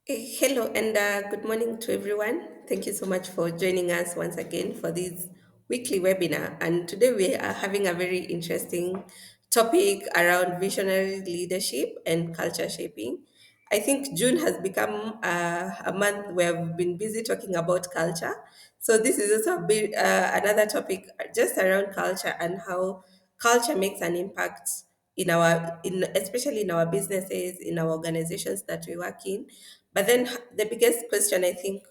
Hello and good morning to everyone. Thank you so much for joining us once again for this weekly webinar. And today we are having a very interesting topic around visionary leadership and culture shaping. I think June has become a month where we've been busy talking about culture. So this is also another topic just around culture and how culture makes an impact in especially in our businesses, in our organizations that we work in. But then the biggest question I think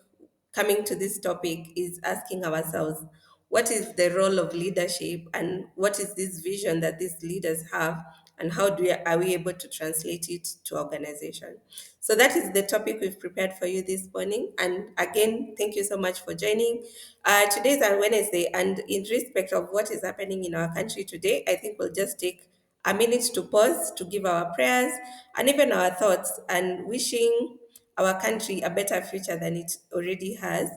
coming to this topic is asking ourselves, what is the role of leadership and what is this vision that these leaders have, and how are we able to translate it to organization? So that is the topic we've prepared for you this morning. And again, thank you so much for joining. Today is our Wednesday, and in respect of what is happening in our country today, I think we'll just take a minute to pause to give our prayers and even our thoughts and wishing our country a better future than it already has.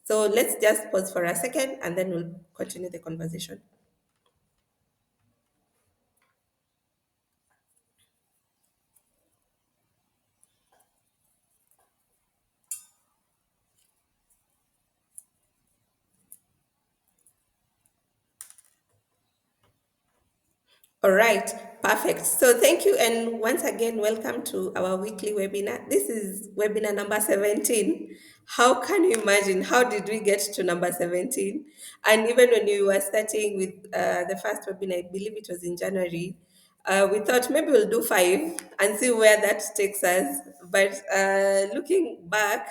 So let's just pause for a second and then we'll continue the conversation. All right, perfect. So thank you. And once again, welcome to our weekly webinar. This is webinar number 17. How can you imagine? How did we get to number 17? And even when we were starting with the first webinar, I believe it was in January, we thought maybe we'll do five and see where that takes us. But looking back,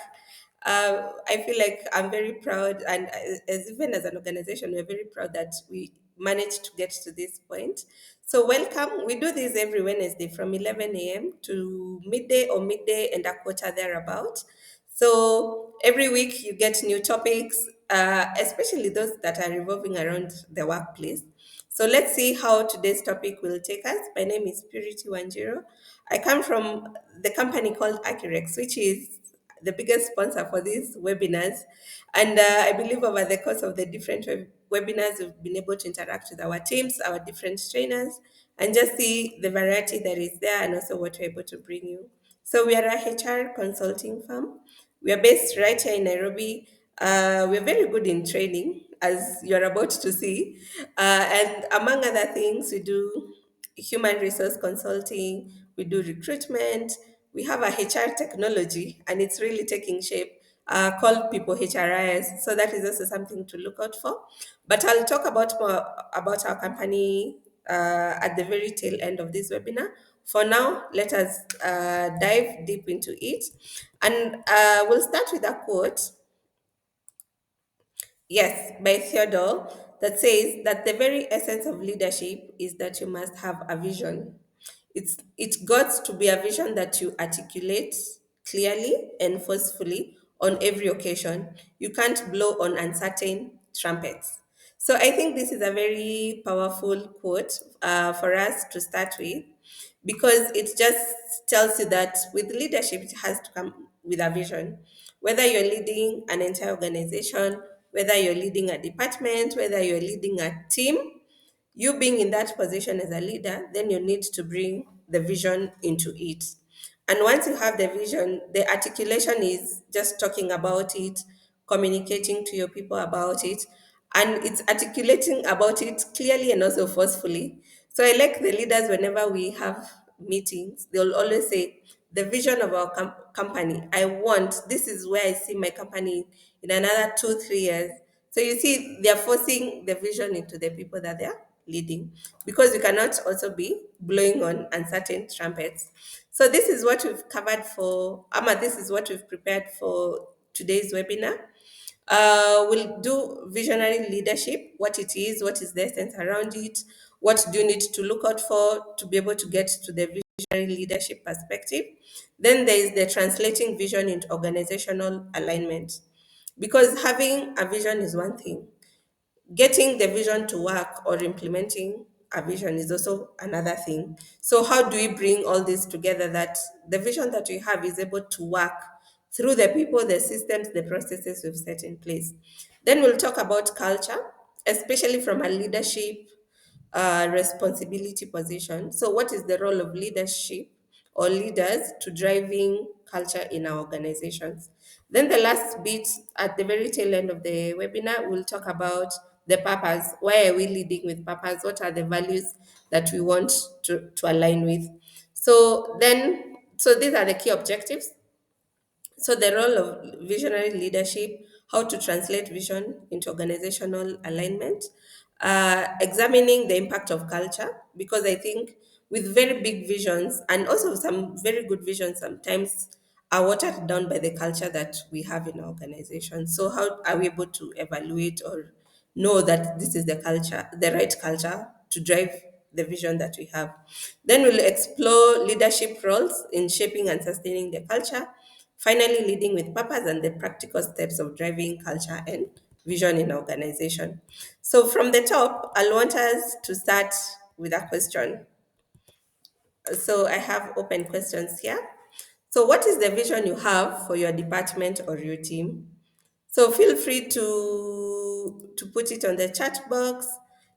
I feel like I'm very proud, and as even as an organization, we're very proud that we managed to get to this point. So, welcome. We do this every Wednesday from 11 a.m. to midday or midday and a quarter thereabout. So, every week you get new topics, especially those that are revolving around the workplace. So, let's see how today's topic will take us. My name is Purity Wanjiro. I come from the company called ACCUREX, which is the biggest sponsor for these webinars. And I believe over the course of the different webinars, we've been able to interact with our teams, our different trainers, and just see the variety that is there and also what we're able to bring you. So we are a HR consulting firm. We are based right here in Nairobi. We're very good in training, as you're about to see. And among other things, we do human resource consulting, we do recruitment, we have a HR technology, and it's really taking shape. Called People HRIS, so that is also something to look out for. But I'll talk about more about our company at the very tail end of this webinar. For now, let us dive deep into it, and we'll start with a quote. Yes, by Theodore, that says that the very essence of leadership is that you must have a vision. It's got to be a vision that you articulate clearly and forcefully on every occasion. You can't blow on uncertain trumpets. So I think this is a very powerful quote for us to start with, because it just tells you that with leadership, it has to come with a vision. Whether you're leading an entire organization, whether you're leading a department, whether you're leading a team, you being in that position as a leader, then you need to bring the vision into it. And once you have the vision, the articulation is just talking about it, communicating to your people about it, and it's articulating about it clearly and also forcefully. So I like the leaders whenever we have meetings, they'll always say, the vision of our company, I want, this is where I see my company in another 2, 3 years. So you see, they're forcing the vision into the people that they're leading, because you cannot also be blowing on uncertain trumpets. So this is what we've covered for Ama. This is what we've prepared for today's webinar. We'll do visionary leadership, what it is, what is the essence around it, what do you need to look out for to be able to get to the visionary leadership perspective. Then there is the translating vision into organizational alignment, because having a vision is one thing, getting the vision to work or implementing a vision is also another thing. So how do we bring all this together, that the vision that we have is able to work through the people, the systems, the processes we've set in place? Then we'll talk about culture, especially from a leadership responsibility position. So what is the role of leadership or leaders to driving culture in our organizations. Then the last bit at the very tail end of the webinar, we'll talk about the purpose. Why are we leading with purpose? What are the values that we want to align with? So these are the key objectives. So, the role of visionary leadership, how to translate vision into organizational alignment, examining the impact of culture, because I think with very big visions and also some very good visions sometimes are watered down by the culture that we have in our organization. So, how are we able to evaluate or know that this is the culture, the right culture to drive the vision that we have? Then we'll explore leadership roles in shaping and sustaining the culture. Finally, leading with purpose and the practical steps of driving culture and vision in organization. So, from the top, I want us to start with a question. So, I have open questions here. So, what is the vision you have for your department or your team? So, feel free to put it on the chat box.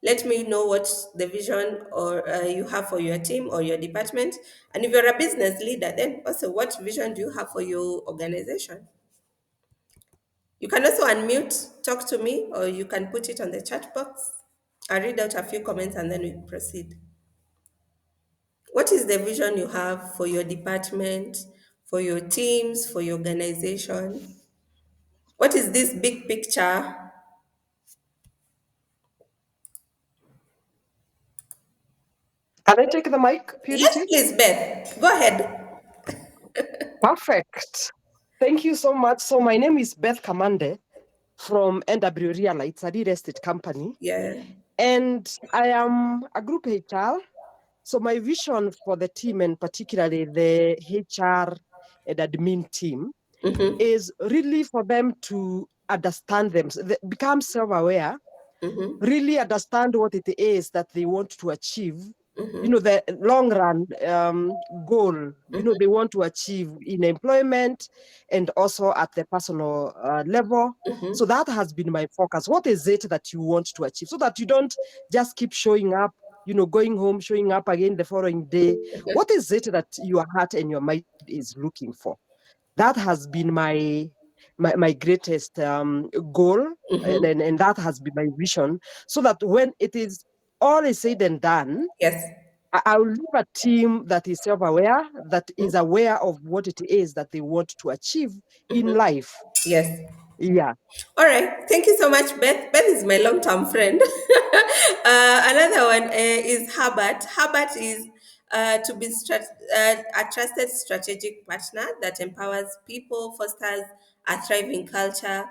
Let me know what the vision or you have for your team or your department. And if you're a business leader, then also what vision do you have for your organization? You can also unmute, talk to me, or you can put it on the chat box. I'll read out a few comments and then we proceed. What is the vision you have for your department, for your teams, for your organization? What is this big picture? Can I take the mic, Yes, Purity? please, Beth. Go ahead. Perfect. Thank you so much. So my name is Beth Kamande from NW Real. It's a real estate company. Yeah. And I am a group HR. So my vision for the team, and particularly the HR and admin team, Mm-hmm. is really for them to understand them, become self-aware, Mm-hmm. really understand what it is that they want to achieve, Mm-hmm. the long run goal, they want to achieve in employment and also at the personal level. So Mm-hmm. that has been my focus. What is it that you want to achieve so that you don't just keep showing up, going home, showing up again the following day? What is it that your heart and your mind is looking for? That has been my greatest goal, Mm-hmm. and that has been my vision, so that when it is all is said and done, Yes. I will leave a team that is self-aware, that is aware of what it is that they want to achieve in life. Yes. Yeah. All right. Thank you so much, Beth. Beth is my long-term friend. Another one is Herbert. Herbert is to be a trusted strategic partner that empowers people, fosters a thriving culture,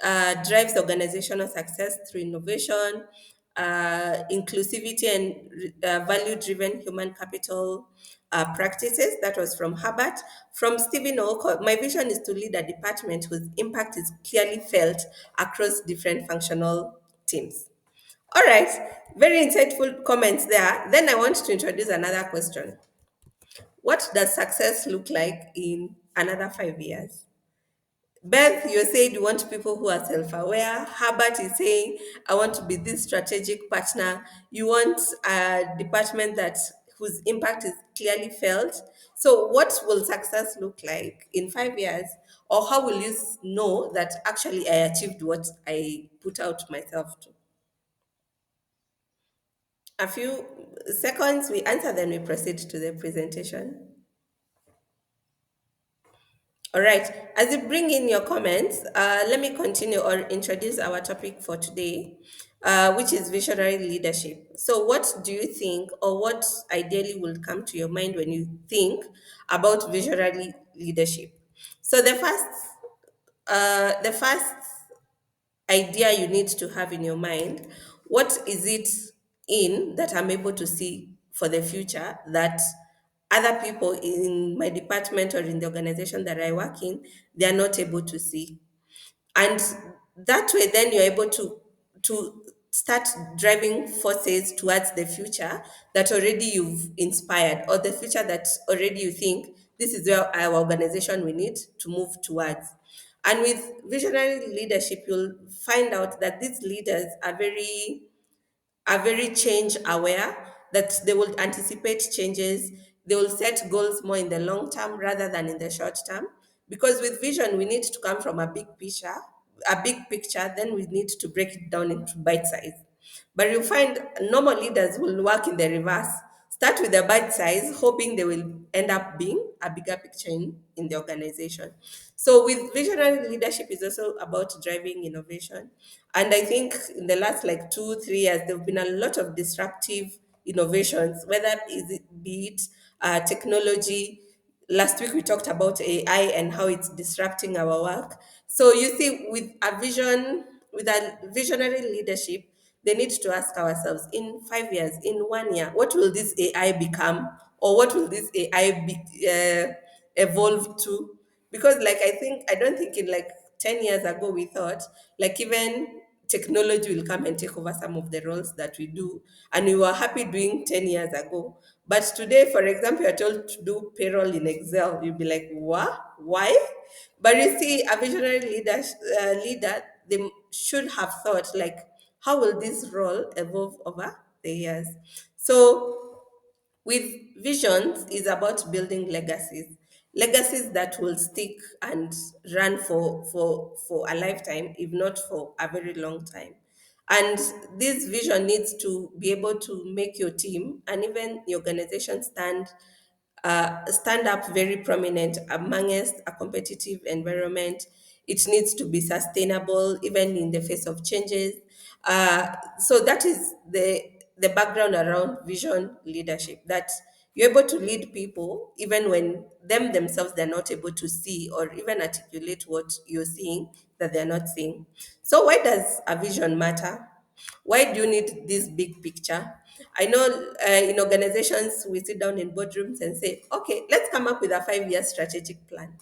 drives organizational success through innovation, inclusivity, and value-driven human capital practices. That was from Herbert. From Stephen Oko, my vision is to lead a department whose impact is clearly felt across different functional teams. All right, very insightful comments there. Then I want to introduce another question. What does success look like in another 5 years? Beth, you said you want people who are self aware. Herbert is saying, I want to be this strategic partner. You want a department that whose impact is clearly felt. So, what will success look like in 5 years? Or how will you know that actually I achieved what I put out myself to? A few seconds, we answer, then we proceed to the presentation. All right. As you bring in your comments, let me continue or introduce our topic for today, which is visionary leadership. So, what do you think, or what ideally will come to your mind when you think about visionary leadership? So, the first idea you need to have in your mind, what is it in that I'm able to see for the future that other people in my department or in the organization that I work in, they are not able to see? And that way then you're able to start driving forces towards the future that already you've inspired, or the future that already you think this is where our organization we need to move towards. And with visionary leadership, you'll find out that these leaders are very change aware, that they will anticipate changes, They will set goals more in the long term rather than in the short term. Because with vision, we need to come from a big picture, then we need to break it down into bite size. But you find normal leaders will work in the reverse. Start with a bite size, hoping they will end up being a bigger picture in the organization. So with visionary leadership is also about driving innovation. And I think in the last like 2, 3 years, there have been a lot of disruptive innovations, whether is it be it technology. Last week we talked about AI and how it's disrupting our work. So you see, with a visionary leadership, they need to ask ourselves in 5 years, in 1 year, what will this AI become, or what will this AI evolve to? Because, like, I don't think in like 10 years ago we thought like even technology will come and take over some of the roles that we do, and we were happy doing 10 years ago. But today, for example, you're told to do payroll in Excel, you'll be like, what? Why? But you see, a visionary leader, they should have thought like, how will this role evolve over the years? So with visions is about building legacies that will stick and run for a lifetime, if not for a very long time. And this vision needs to be able to make your team and even the organization stand up very prominent amongst a competitive environment. It needs to be sustainable even in the face of changes. So that is the background around vision leadership. That you're able to lead people even when them themselves they're not able to see or even articulate what you're seeing that they're not seeing. So why does a vision matter? Why do you need this big picture? I know in organizations, we sit down in boardrooms and say, okay, let's come up with a 5 year strategic plan.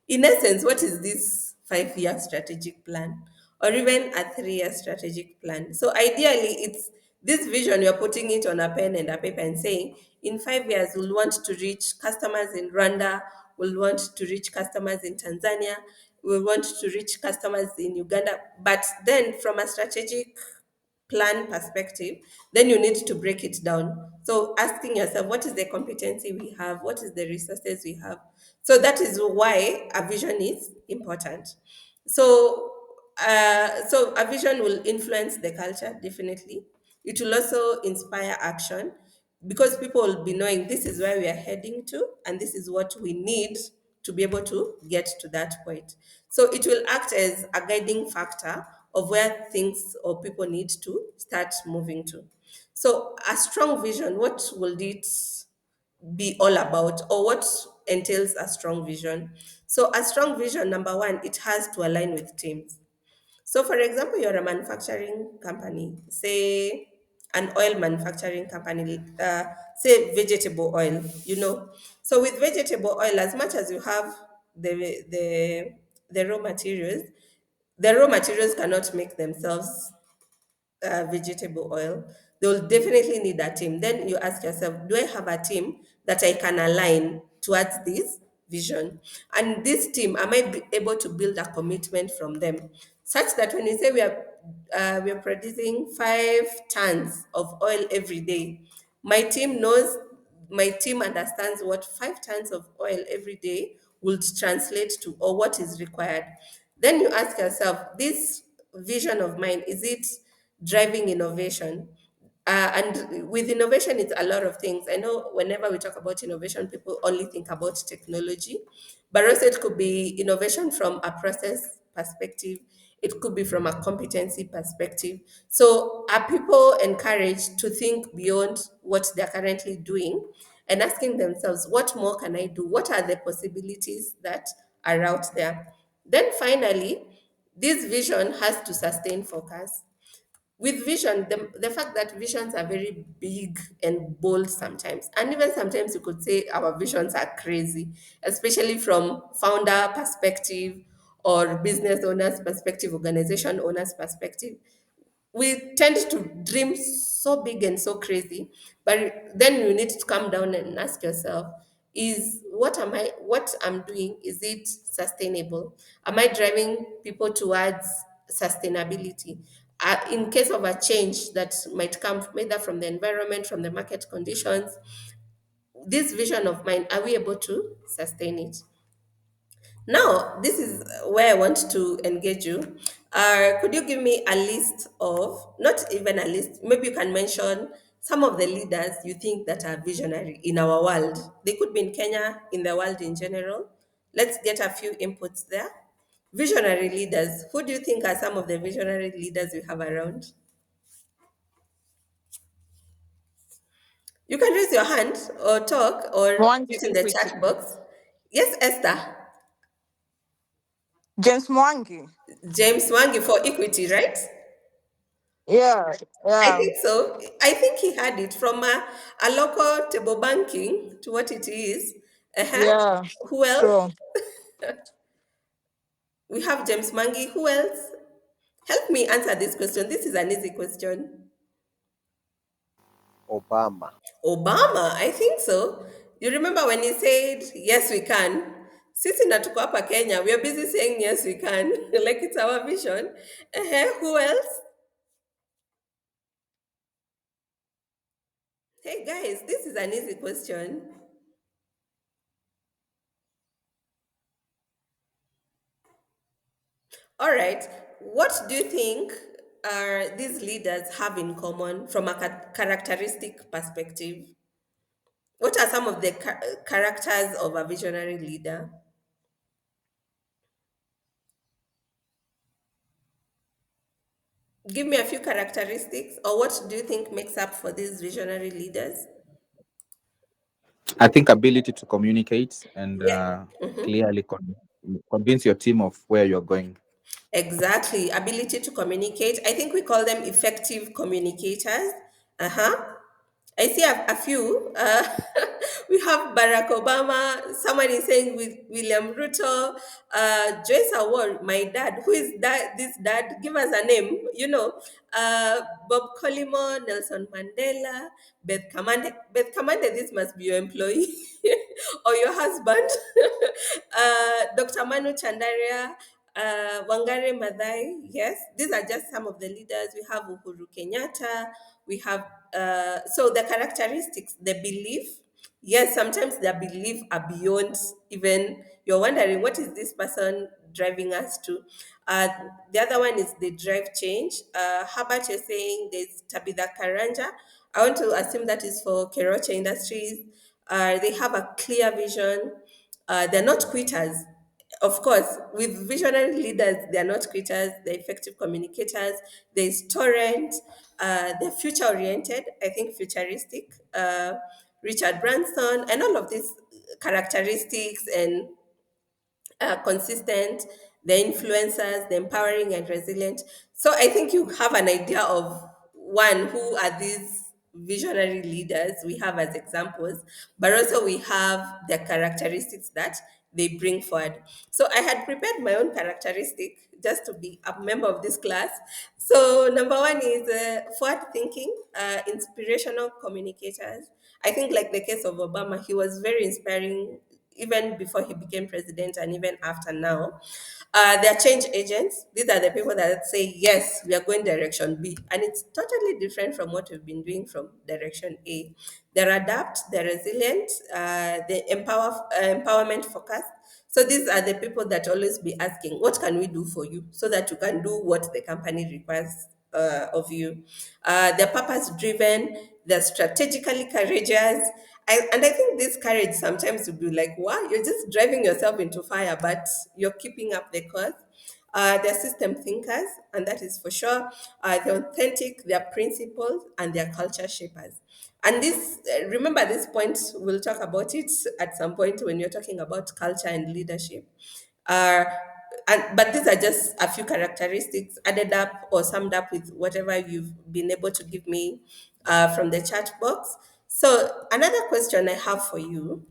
In essence, what is this 5 year strategic plan? Or even a 3 year strategic plan? So, ideally, it's this vision, you're putting it on a pen and a paper and saying, in 5 years, we'll want to reach customers in Rwanda, we'll want to reach customers in Tanzania, we want to reach customers in Uganda. But then, from a strategic plan perspective, then you need to break it down. So asking yourself, what is the competency we have? What is the resources we have? So that is why a vision is important. So, so a vision will influence the culture definitely. It will also inspire action because people will be knowing this is where we are heading to and this is what we need to be able to get to that point. So it will act as a guiding factor of where things or people need to start moving to. So a strong vision, what will it be all about, or what entails a strong vision? So a strong vision, number one, it has to align with teams. So, for example, you're a manufacturing company, say an oil manufacturing company, say vegetable oil, you know. So, with vegetable oil, as much as you have the raw materials, the raw materials cannot make themselves vegetable oil, they will definitely need a team. Then you ask yourself, do I have a team that I can align towards this vision? And this team, am I able to build a commitment from them such that when you say we are producing 5 tons of oil every day, my team knows, my team understands what 5 tons of oil every day would translate to or what is required. Then you ask yourself, this vision of mine, is it driving innovation? And with innovation, it's a lot of things. I know whenever we talk about innovation, people only think about technology, but also it could be innovation from a process perspective. It could be from a competency perspective. So are people encouraged to think beyond what they're currently doing and asking themselves, what more can I do? What are the possibilities that are out there? Then finally, this vision has to sustain focus. With vision, the fact that visions are very big and bold sometimes, and even sometimes you could say our visions are crazy, especially from founder perspective or business owners perspective, organization owners perspective. We tend to dream so big and so crazy, but then you need to come down and ask yourself, is what I'm doing, is it sustainable? Am I driving people towards sustainability? In case of a change that might come either from the environment, from the market conditions, this vision of mine, are we able to sustain it? Now, this is where I want to engage you. Could you give me a list of, not even a list, maybe you can mention some of the leaders you think that are visionary in our world? They could be in Kenya, in the world in general. Let's get a few inputs there. Visionary leaders. Who do you think are some of the visionary leaders we have around? You can raise your hand or talk or Mwangi put in the Equity. chat box. Yes, Esther. James Mwangi. James Wangi for Equity, right? Yeah, I yeah, think so. I think he had it from a local table banking to what it is. Uh-huh. yeah. Who else? True. We have James Mangi. Who else? Help me answer this question. This is an easy question. Obama. Obama, I think so. You remember when he said, yes, we can? Sisi na tuko hapa Kenya, we are busy saying yes, we can. Like it's our vision. Uh-huh. Who else? Hey guys, this is an easy question. All right. What do you think these leaders have in common from a characteristic perspective? What are some of the characters of a visionary leader? Give me a few characteristics, or what do you think makes up for these visionary leaders? I think ability to communicate and Yeah. Mhm. clearly convince your team of where you're going. Exactly. Ability to communicate. I think we call them effective communicators. Uh huh. I see a few. We have Barack Obama. Someone is saying with William Ruto, Joyce Award, my dad. Who is that? This dad? Give us a name. Bob Collymore, Nelson Mandela, Beth Kamande. Beth Kamande, this must be your employee or your husband. Dr. Manu Chandaria, Wangare Maathai. Yes, these are just some of the leaders. We have Uhuru Kenyatta. We have so the characteristics, the belief. Yes, sometimes their belief are beyond even you're wondering what is this person driving us to. Uh, the other one is the drive change. How about you're saying there's Tabitha Karanja? I want to assume that is for Keroche Industries. They have a clear vision. They're not quitters. Of course, with visionary leaders, they are not quitters, they're effective communicators, there's torrent, they're future oriented, I think futuristic, Richard Branson, and all of these characteristics and consistent, the influencers, the empowering and resilient. So I think you have an idea of one, who are these visionary leaders we have as examples, but also we have the characteristics that they bring forward. So I had prepared my own characteristic just to be a member of this class. So number one is forward thinking, inspirational communicators. I think like the case of Obama, he was very inspiring even before he became president and even after now. They are change agents. These are the people that say, yes, we are going direction B. And it's totally different from what we've been doing from direction A. They're adapt, they're resilient, they empowerment focused. So these are the people that always be asking, what can we do for you so that you can do what the company requires of you. They're purpose driven, they're strategically courageous. And I think this courage sometimes will be like, wow, you're just driving yourself into fire, but you're keeping up the cause. They're system thinkers, and that is for sure. They're authentic, they're principled, and they're culture shapers. And this, remember this point, we'll talk about it at some point when you're talking about culture and leadership. Uh, but these are just a few characteristics added up or summed up with whatever you've been able to give me from the chat box. So, another question I have for you: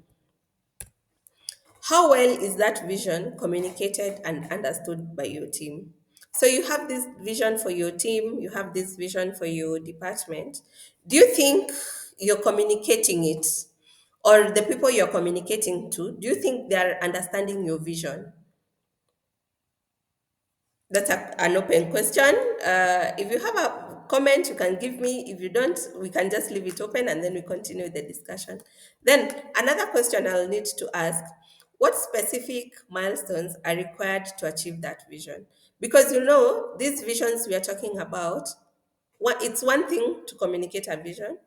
how well is that vision communicated and understood by your team? So, you have this vision for your team, you have this vision for your department. Do you think you're communicating it? Or the people you're communicating to, do you think they're understanding your vision? That's an open question. If you have comment you can give me. If you don't, we can just leave it open and then we continue the discussion. Then another question I'll need to ask: what specific milestones are required to achieve that vision? Because these visions we are talking about, it's one thing to communicate a vision,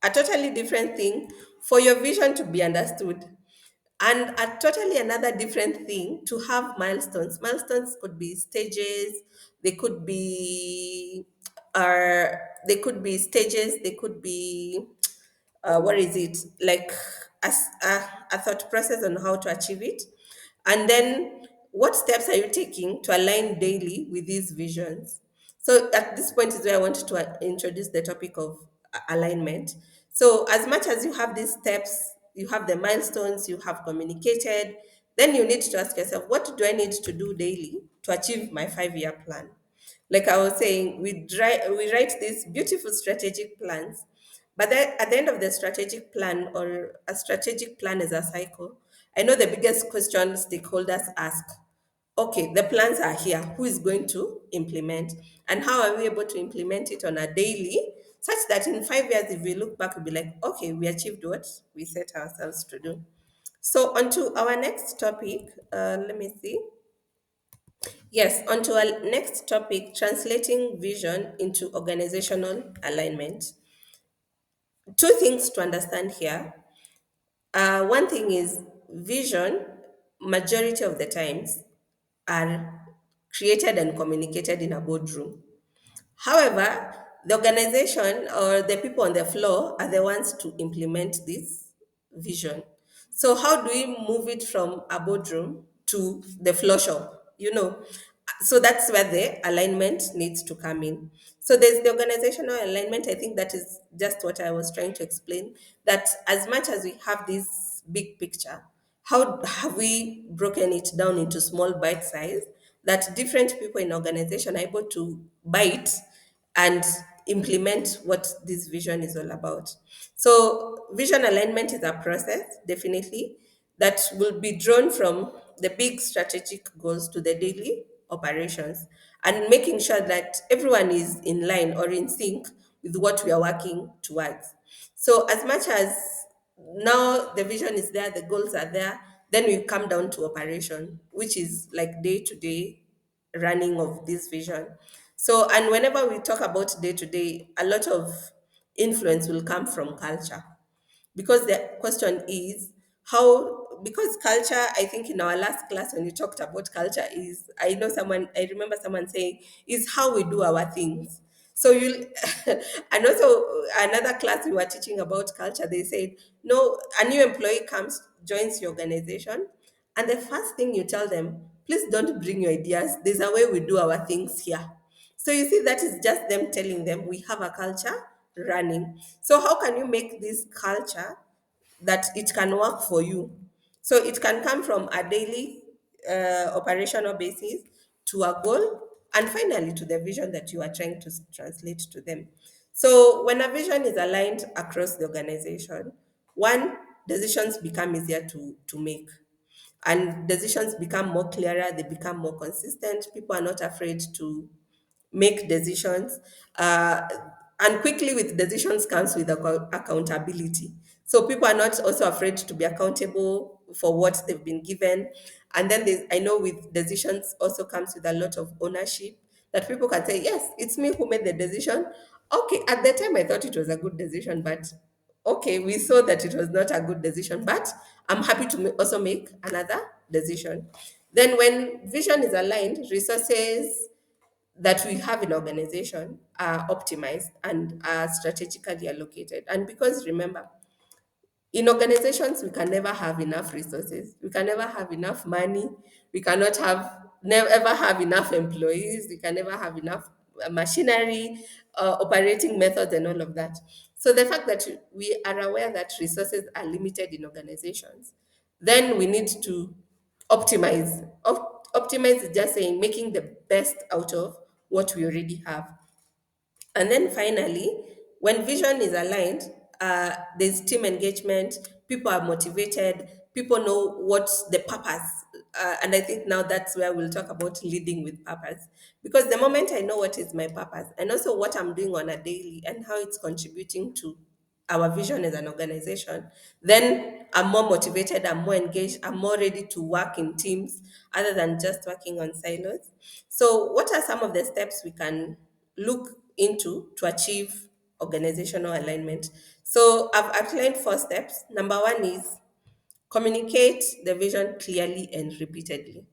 a totally different thing for your vision to be understood, and a totally another different thing to have milestones. Milestones could be stages, they could be uh, stages, they could be what is it, like a thought process on how to achieve it. And then what steps are you taking to align daily with these visions? So at this point is where I want to introduce the topic of alignment. So as much as you have these steps, you have the milestones, you have communicated, then you need to ask yourself, what do I need to do daily to achieve my 5-year plan? Like I was saying, we write these beautiful strategic plans, but then at the end of the strategic plan, or a strategic plan is a cycle, I know the biggest question stakeholders ask: okay, the plans are here, who is going to implement? And how are we able to implement it on a daily, such that in 5 years, if we look back, we'll be like, okay, we achieved what we set ourselves to do. So, on to our next topic. Let me see. Yes, on to our next topic: translating vision into organizational alignment. Two things to understand here. One thing is vision, majority of the times, are created and communicated in a boardroom. However, the organization or the people on the floor are the ones to implement this vision. So, how do we move it from a boardroom to the floor shop? So that's where the alignment needs to come in. So there's the organizational alignment. I think that is just what I was trying to explain. That as much as we have this big picture, how have we broken it down into small bite size that different people in organization are able to bite and implement what this vision is all about. So vision alignment is a process, definitely, that will be drawn from the big strategic goals to the daily operations, and making sure that everyone is in line or in sync with what we are working towards. So as much as now the vision is there, the goals are there, then we come down to operation, which is like day to day running of this vision. So, and whenever we talk about day to day, a lot of influence will come from culture, because the question is how, because culture, I think in our last class when you talked about culture, is, I remember someone saying, is how we do our things. So you and also another class we were teaching about culture, they said, no, a new employee comes, joins your organization, and the first thing you tell them, please don't bring your ideas, there's a way we do our things here. So you see, that is just them telling them we have a culture running. So how can you make this culture that it can work for you? So it can come from a daily operational basis to a goal, and finally to the vision that you are trying to translate to them. So when a vision is aligned across the organization, one, decisions become easier to make, and decisions become more clearer, they become more consistent. People are not afraid to make decisions. And quickly, with decisions comes with accountability. So people are not also afraid to be accountable for what they've been given. And then I know with decisions also comes with a lot of ownership, that people can say, yes, it's me who made the decision. Okay, at the time I thought it was a good decision, but okay, we saw that it was not a good decision, but I'm happy to also make another decision. Then when vision is aligned, resources that we have in organization are optimized and are strategically allocated. And because remember, in organizations, we can never have enough resources. We can never have enough money. We cannot have never ever have enough employees. We can never have enough machinery, operating methods, and all of that. So the fact that we are aware that resources are limited in organizations, then we need to optimize. Optimize is just saying making the best out of what we already have. And then finally, when vision is aligned, there's team engagement, people are motivated, people know what's the purpose. And I think now that's where we'll talk about leading with purpose. Because the moment I know what is my purpose and also what I'm doing on a daily and how it's contributing to our vision as an organization, then I'm more motivated, I'm more engaged, I'm more ready to work in teams other than just working on silos. So, what are some of the steps we can look into to achieve organizational alignment? So, I've outlined four steps. Number one is communicate the vision clearly and repeatedly.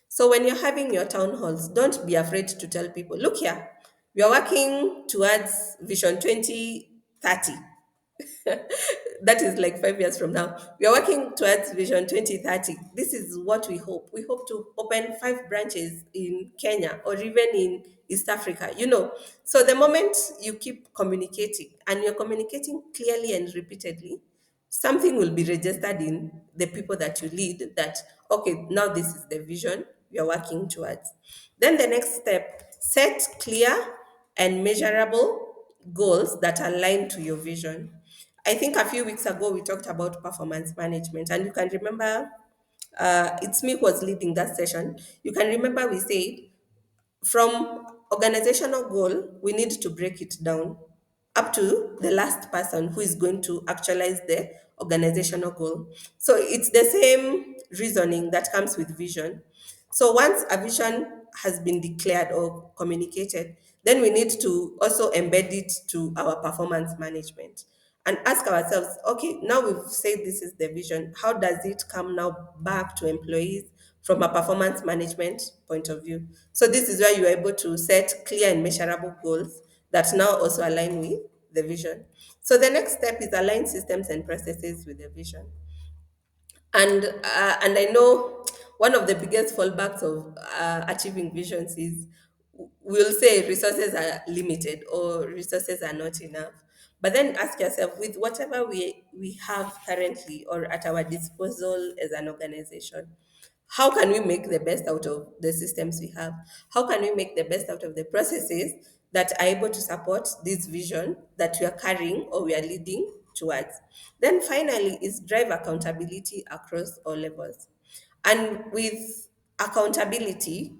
So when you're having your town halls, don't be afraid to tell people, look here, we are working towards Vision 2030. That is like 5 years from now. We are working towards Vision 2030. This is what we hope. We hope to open 5 branches in Kenya or even in East Africa, So the moment you keep communicating and you're communicating clearly and repeatedly, something will be registered in the people that you lead that, okay, now this is the vision you're working towards. Then the next step, set clear and measurable goals that align to your vision. I think a few weeks ago we talked about performance management, and you can remember it's me who was leading that session. You can remember we said from organizational goal, we need to break it down up to the last person who is going to actualize the organizational goal. So it's the same reasoning that comes with vision. So once a vision has been declared or communicated, then we need to also embed it to our performance management and ask ourselves, okay, now we've said this is the vision. How does it come now back to employees from a performance management point of view? So this is where you're able to set clear and measurable goals that now also align with the vision. So the next step is align systems and processes with the vision. And I know one of the biggest fallbacks of achieving visions is we'll say resources are limited or resources are not enough. But then ask yourself, with whatever we have currently or at our disposal as an organization, how can we make the best out of the systems we have? How can we make the best out of the processes that are able to support this vision that we are carrying or we are leading towards? Then finally is drive accountability across all levels. And with accountability,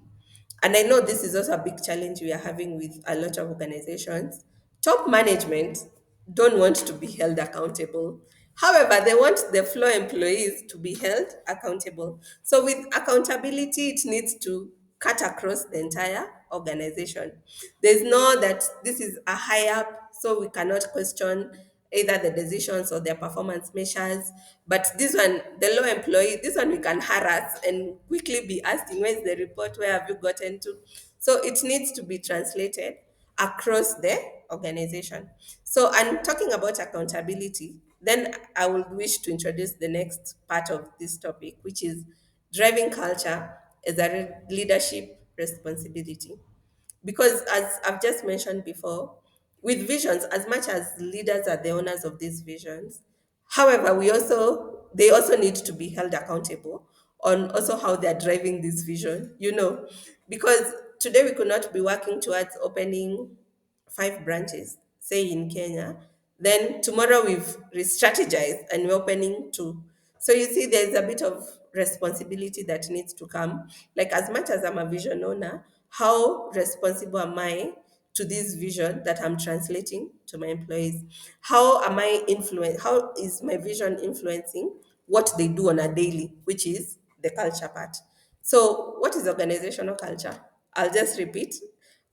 and I know this is also a big challenge we are having with a lot of organizations. Top management don't want to be held accountable. However, they want the floor employees to be held accountable. So, with accountability, it needs to cut across the entire organization. There's no that this is a high up, so we cannot question either the decisions or their performance measures. But this one, the low employee, this one we can harass and quickly be asking, where's the report? Where have you gotten to? So it needs to be translated across the organization. So, and talking about accountability, then I would wish to introduce the next part of this topic, which is driving culture as a leadership responsibility. Because as I've just mentioned before, with visions, as much as leaders are the owners of these visions, however, they also need to be held accountable on also how they're driving this vision, because today we could not be working towards opening 5 branches, say in Kenya. Then tomorrow we've re-strategized and we're opening two. So you see, there's a bit of responsibility that needs to come. Like as much as I'm a vision owner, how responsible am I to this vision that I'm translating to my employees? How am I influence? How is my vision influencing what they do on a daily, which is the culture part? So, what is organizational culture? I'll just repeat,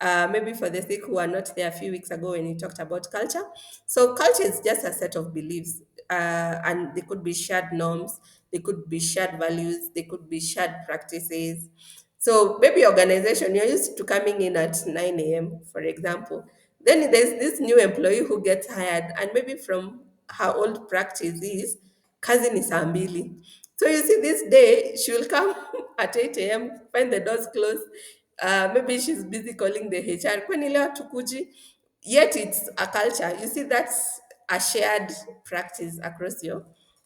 maybe for the sake who are not there a few weeks ago when you talked about culture. So, culture is just a set of beliefs, and they could be shared norms, they could be shared values, they could be shared practices. So, maybe organization, you're used to coming in at 9 a.m., for example. Then there's this new employee who gets hired, and maybe from her old practice is cousin is ambili. So you see, this day she will come at 8 a.m., find the doors closed. Maybe she's busy calling the HR. Kwani leo tukuji? Yet it's a culture. You see, that's a shared practice across your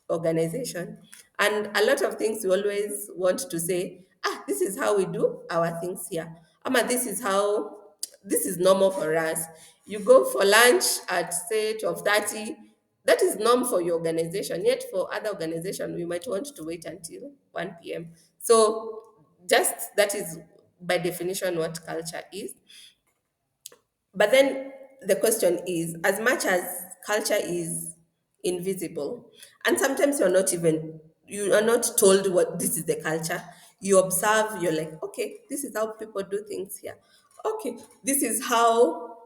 organization. And a lot of things we always want to say, this is how we do our things here. Ama, this is normal for us. You go for lunch at say 12:30, That is norm for your organization. Yet for other organization, we might want to wait until 1 p.m. So just that is by definition what culture is. But then the question is, as much as culture is invisible, and sometimes you are not told what this is the culture. You observe, you're like, okay, this is how people do things here. Okay, this is how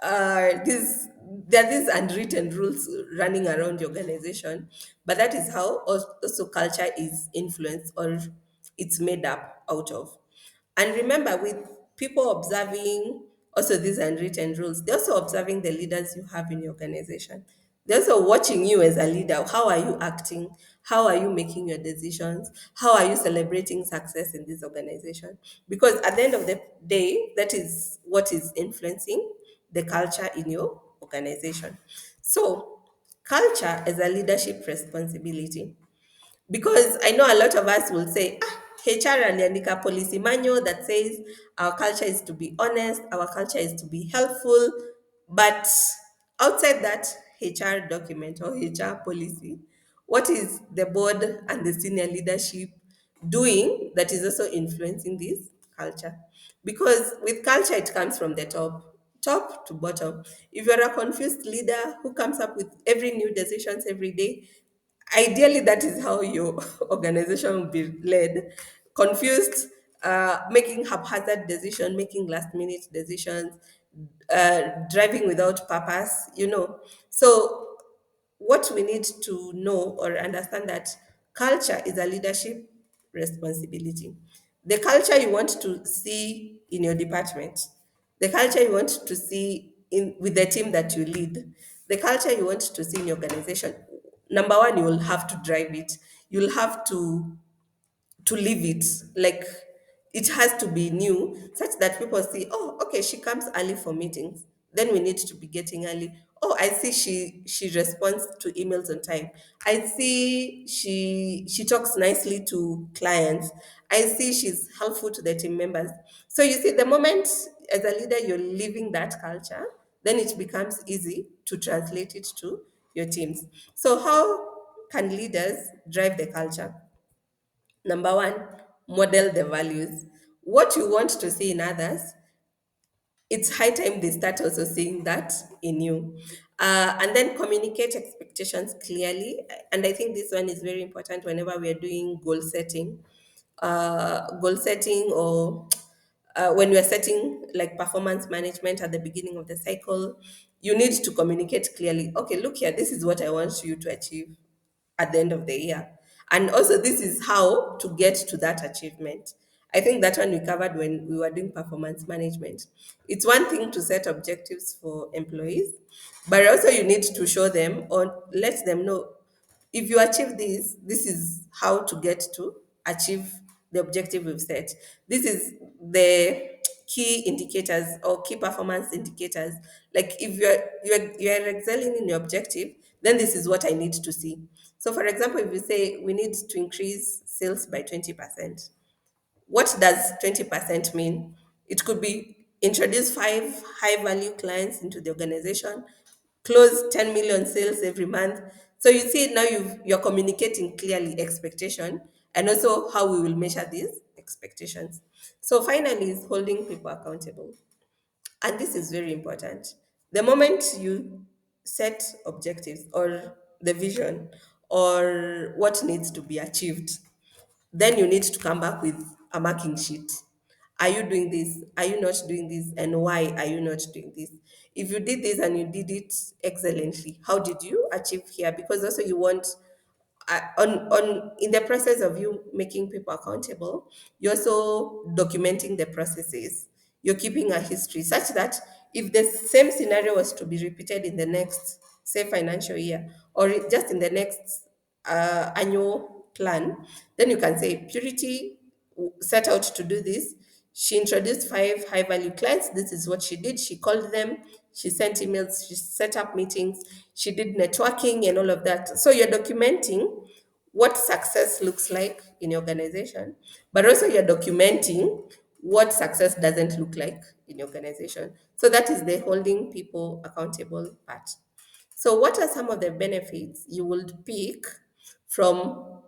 this there are these unwritten rules running around the organization, but that is how also culture is influenced or it's made up out of. And remember, with people observing also these unwritten rules, they're also observing the leaders you have in your organization. They're also watching you as a leader. How are you acting? How are you making your decisions? How are you celebrating success in this organization? Because at the end of the day, that is what is influencing the culture in your organization. So, culture is a leadership responsibility, because I know a lot of us will say, HR aliandika policy manual that says our culture is to be honest, our culture is to be helpful, but outside that HR document or HR policy, what is the board and the senior leadership doing that is also influencing this culture? Because with culture, it comes from the top to bottom. If you're a confused leader who comes up with every new decisions every day, ideally that is how your organization will be led. Confused, making haphazard decision, making last minute decisions, driving without purpose, so what we need to know or understand that culture is a leadership responsibility. The culture you want to see in your department, the culture you want to see in with the team that you lead, the culture you want to see in your organization. Number one, you will have to drive it. You'll have to live it. Like, it has to be new such that people see, oh, okay, she comes early for meetings, then we need to be getting early. Oh, I see she responds to emails on time. I see she talks nicely to clients. I see she's helpful to the team members. So you see, the moment as a leader you're living that culture, then it becomes easy to translate it to your teams. So how can leaders drive the culture? Number one, model the values. What you want to see in others, it's high time they start also seeing that in you. And then communicate expectations clearly. And I think this one is very important whenever we are doing goal setting, or when we are setting like performance management at the beginning of the cycle. You need to communicate clearly. Okay, look here, this is what I want you to achieve at the end of the year. And also, this is how to get to that achievement. I think that one we covered when we were doing performance management. It's one thing to set objectives for employees, but also you need to show them or let them know, if you achieve this, this is how to get to achieve the objective we've set. This is the key indicators or key performance indicators. Like, if you're excelling in your objective, then this is what I need to see. So for example, if you say we need to increase sales by 20%, what does 20% mean? It could be introduce 5 high value clients into the organization, close 10 million sales every month. So you see, now you're communicating clearly expectation and also how we will measure these expectations. So finally is holding people accountable. And this is very important. The moment you set objectives or the vision or what needs to be achieved, then you need to come back with a marking sheet. Are you doing this? Are you not doing this? And why are you not doing this? If you did this and you did it excellently, how did you achieve here? Because also you want, on in the process of you making people accountable, you're also documenting the processes. You're keeping a history such that if the same scenario was to be repeated in the next, say, financial year, or just in the next annual plan, then you can say Purity set out to do this. She introduced 5 high value clients. This is what she did. She called them, she sent emails, she set up meetings, she did networking and all of that. So you're documenting what success looks like in your organization, but also you're documenting what success doesn't look like in your organization. So that is the holding people accountable part. So, what are some of the benefits you would pick from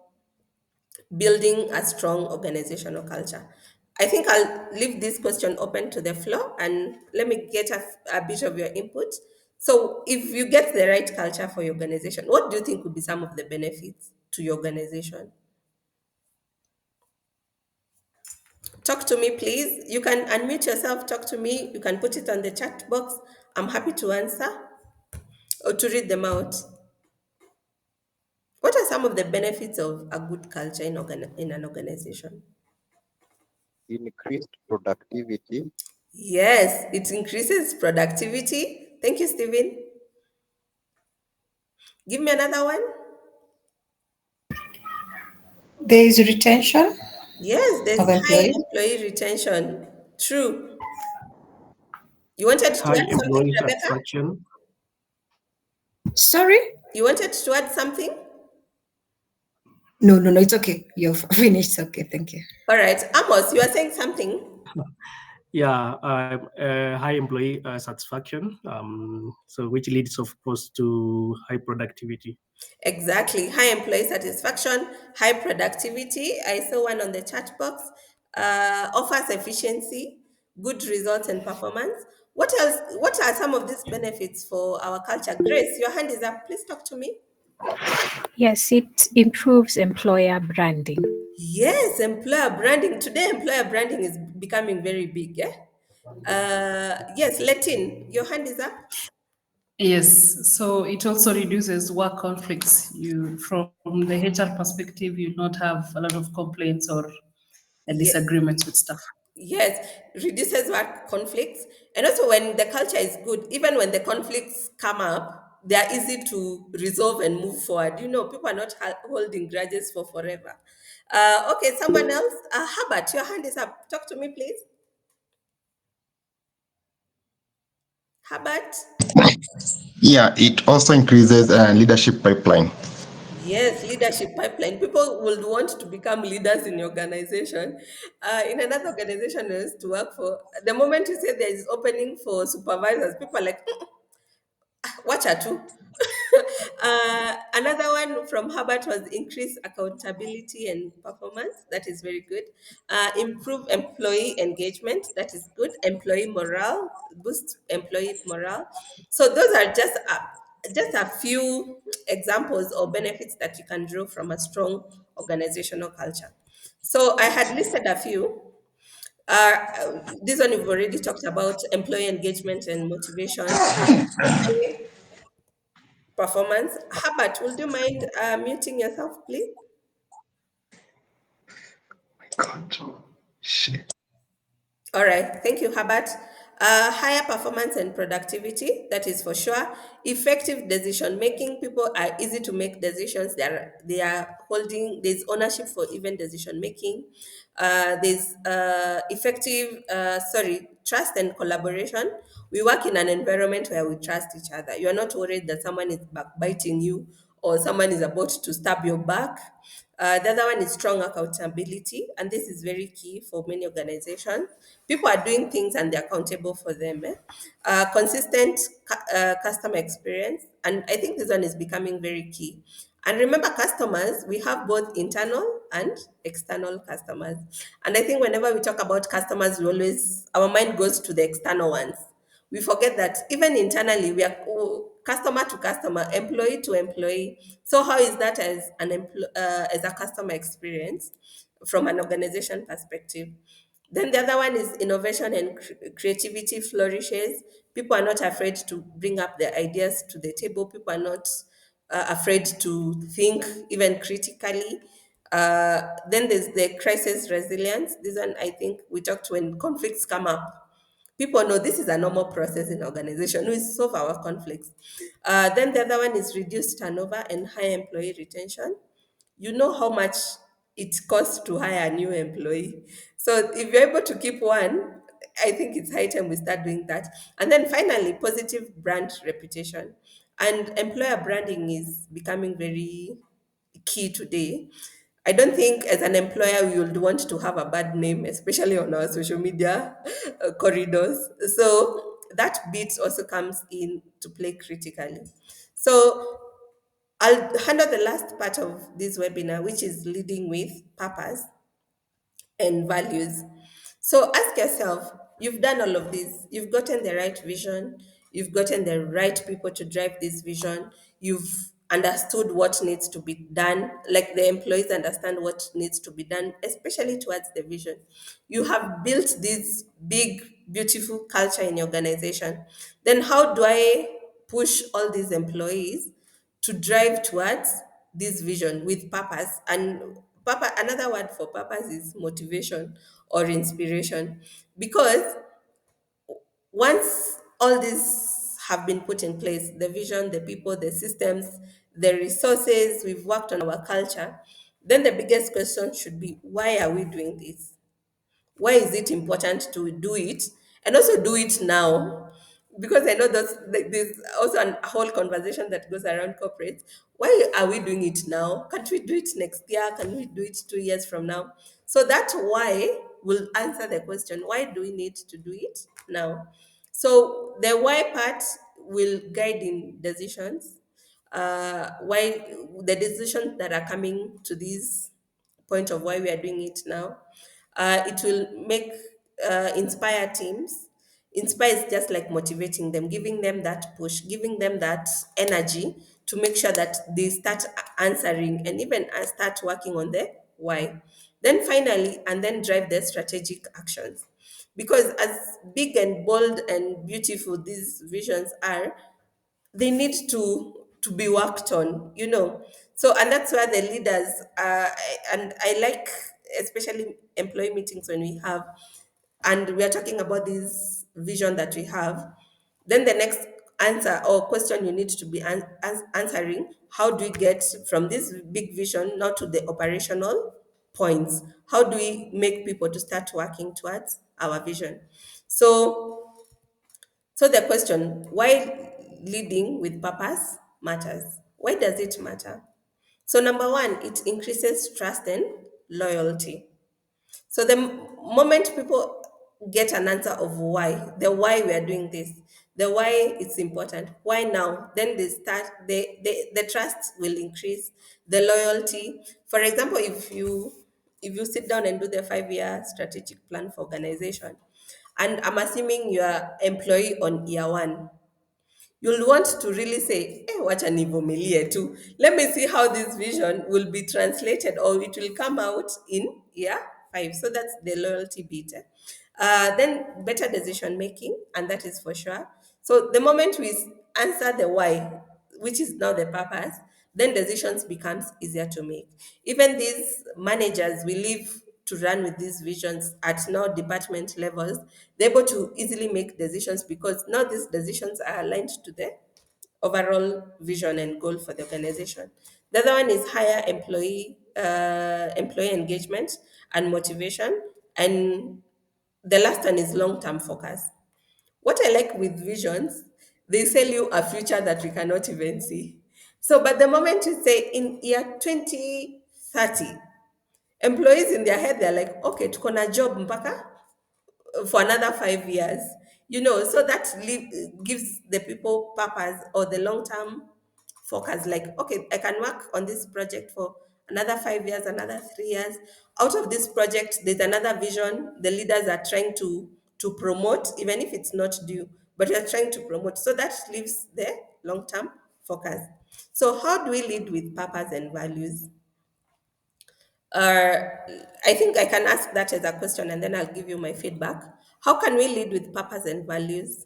building a strong organizational culture? I think I'll leave this question open to the floor and let me get a bit of your input. So, if you get the right culture for your organization, what do you think would be some of the benefits to your organization? Talk to me, please. You can unmute yourself, talk to me. You can put it on the chat box. I'm happy to answer or to read them out. What are some of the benefits of a good culture in an organization? Increased productivity, Yes, it increases productivity. Thank you, Stephen. Give me another one. There is retention Yes, there's of high employees. employee retention. True. You wanted to High add something, employee Rebecca? satisfaction. Sorry? You wanted to add something? No, no, no, it's okay. You've finished. Okay, thank you. All right. Amos, you are saying something? Yeah, high employee satisfaction. So which leads, of course, to high productivity. Exactly. High employee satisfaction, high productivity. I saw one on the chat box. Offers efficiency, good results and performance. What else? What are some of these benefits for our culture? Grace, your hand is up. Please talk to me. Yes, it improves employer branding. Yes, employer branding. Today, employer branding is becoming very big. Yeah. Yes, Latin, your hand is up. Yes, so it also reduces work conflicts. You, from the HR perspective, you not have a lot of complaints or Yes. disagreements with staff. Yes, reduces work conflicts. And also, when the culture is good, even when the conflicts come up, they are easy to resolve and move forward. You know, people are not holding grudges for forever. Okay, someone else. Herbert, your hand is up. Talk to me, please. Herbert. Yeah, it also increases leadership pipeline. Yes, leadership pipeline. People would want to become leaders in your organization. In another organization I used to work for, the moment you say there is opening for supervisors, people are like, watch her too. Another one from Herbert was increase accountability and performance. That is very good. Improve employee engagement. That is good. Employee morale, boost employee morale. So those are just a few examples or benefits that you can draw from a strong organizational culture. So I had listed a few. This one we've already talked about employee engagement and motivation. Performance. Herbert, would you mind muting yourself, please? God. Shit. All right, thank you, Herbert. Higher performance and productivity, that is for sure. Effective decision making, people are easy to make decisions. They are holding. There's ownership for even decision making. There's effective, sorry, trust and collaboration. We work in an environment where we trust each other. You are not worried that someone is backbiting you or someone is about to stab your back. The other one is strong accountability, and this is very key for many organizations. People are doing things and they're accountable for them. Consistent customer experience, and I think this one is becoming very key. And remember, customers, we have both internal and external customers. And I think whenever we talk about customers, our mind goes to the external ones. We forget that even internally we are customer to customer, employee to employee. So how is that as a customer experience from an organization perspective? Then the other one is innovation and creativity flourishes. People are not afraid to bring up their ideas to the table. People are not afraid to think even critically. Then there's the crisis resilience. This one, I think we talked when conflicts come up. People know this is a normal process in organization. We solve our conflicts. Then the other one is reduced turnover and high employee retention. You know how much it costs to hire a new employee. So if you're able to keep one, I think it's high time we start doing that. And then finally, positive brand reputation. And employer branding is becoming very key today. I don't think as an employer we would want to have a bad name, especially on our social media corridors. So that bit also comes in to play critically. So I'll handle the last part of this webinar, which is leading with purpose and values. So ask yourself, you've done all of this, you've gotten the right vision, you've gotten the right people to drive this vision, you've understood what needs to be done, like the employees understand what needs to be done, especially towards the vision. You have built this big, beautiful culture in your organization. Then, how do I push all these employees to drive towards this vision with purpose? And purpose, another word for purpose is motivation or inspiration. Because once all these have been put in place, the vision, the people, the systems, the resources, we've worked on our culture, then the biggest question should be, why are we doing this? Why is it important to do it, and also do it now? Because I know there's also a whole conversation that goes around corporates. Why are we doing it now? Can't we do it next year? Can we do it 2 years from now? So that why will answer the question, why do we need to do it now? So the why part will guide in decisions, why the decisions that are coming to this point of why we are doing it now. It will make inspire teams. Inspire is just like motivating them, giving them that push, giving them that energy to make sure that they start answering and even start working on the why. Then finally, and then drive their strategic actions. Because as big and bold and beautiful these visions are, they need to be worked on, so, and that's where the leaders and I like, especially employee meetings when we have, and we are talking about this vision that we have, then the next answer or question you need to be answering, how do we get from this big vision now to the operational points? How do we make people to start working towards our vision? So the question, why leading with purpose matters? Why does it matter? So number one, it increases trust and loyalty. So the moment people get an answer of why, the why we are doing this, the why it's important, why now, then they start, the trust will increase, the loyalty. For example, if you sit down and do the 5 year strategic plan for organization, and I'm assuming you are employee on year one, you'll want to really say, wacha nivumilie tu. Let me see how this vision will be translated or it will come out in year five. So that's the loyalty bit. Then better decision making, and that is for sure. So the moment we answer the why, which is now the purpose, then decisions becomes easier to make. Even these managers we leave to run with these visions at now department levels, they're able to easily make decisions because now these decisions are aligned to the overall vision and goal for the organization. The other one is higher employee engagement and motivation, and the last one is long-term focus. What I like with visions, they sell you a future that we cannot even see. So, but the moment you say in year 2030, employees in their head, they're like, okay, tuko na job mpaka for another 5 years, so that gives the people purpose or the long-term focus, like, okay, I can work on this project for another 5 years, another 3 years. Out of this project, there's another vision the leaders are trying to promote, even if it's not due, but we're trying to promote. So that leaves the long-term focus. So how do we lead with purpose and values? uh, I think I can ask that as a question and then I'll give you my feedback. How can we lead with purpose and values?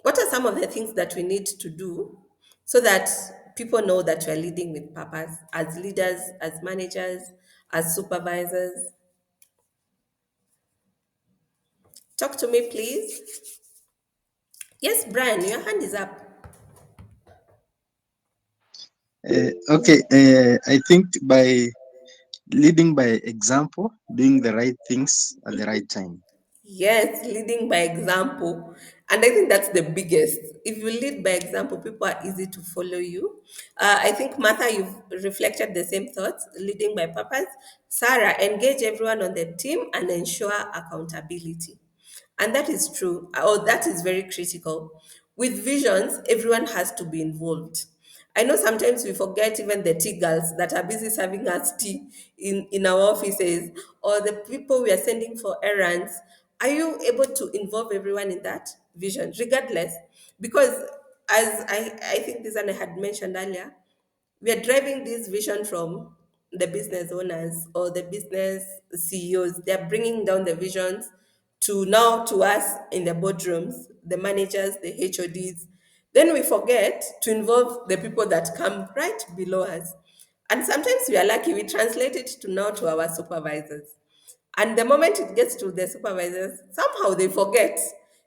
What are some of the things that we need to do so that people know that we're leading with purpose as leaders, as managers, as supervisors? Talk to me, please. Yes, Brian, your hand is up. Okay, I think by leading by example, doing the right things at the right time. Yes, leading by example. And I think that's the biggest. If you lead by example, people are easy to follow you. I think, Martha, you've reflected the same thoughts, leading by purpose. Sarah, engage everyone on the team and ensure accountability. And that is true, or that is very critical. With visions, everyone has to be involved. I know sometimes we forget even the tea girls that are busy serving us tea in our offices, or the people we are sending for errands. Are you able to involve everyone in that vision, regardless? Because as I think this one I had mentioned earlier, we are driving this vision from the business owners or the business CEOs. They are bringing down the visions to us in the boardrooms, the managers, the HODs. Then we forget to involve the people that come right below us. And sometimes we are lucky, we translate it to now to our supervisors. And the moment it gets to the supervisors, somehow they forget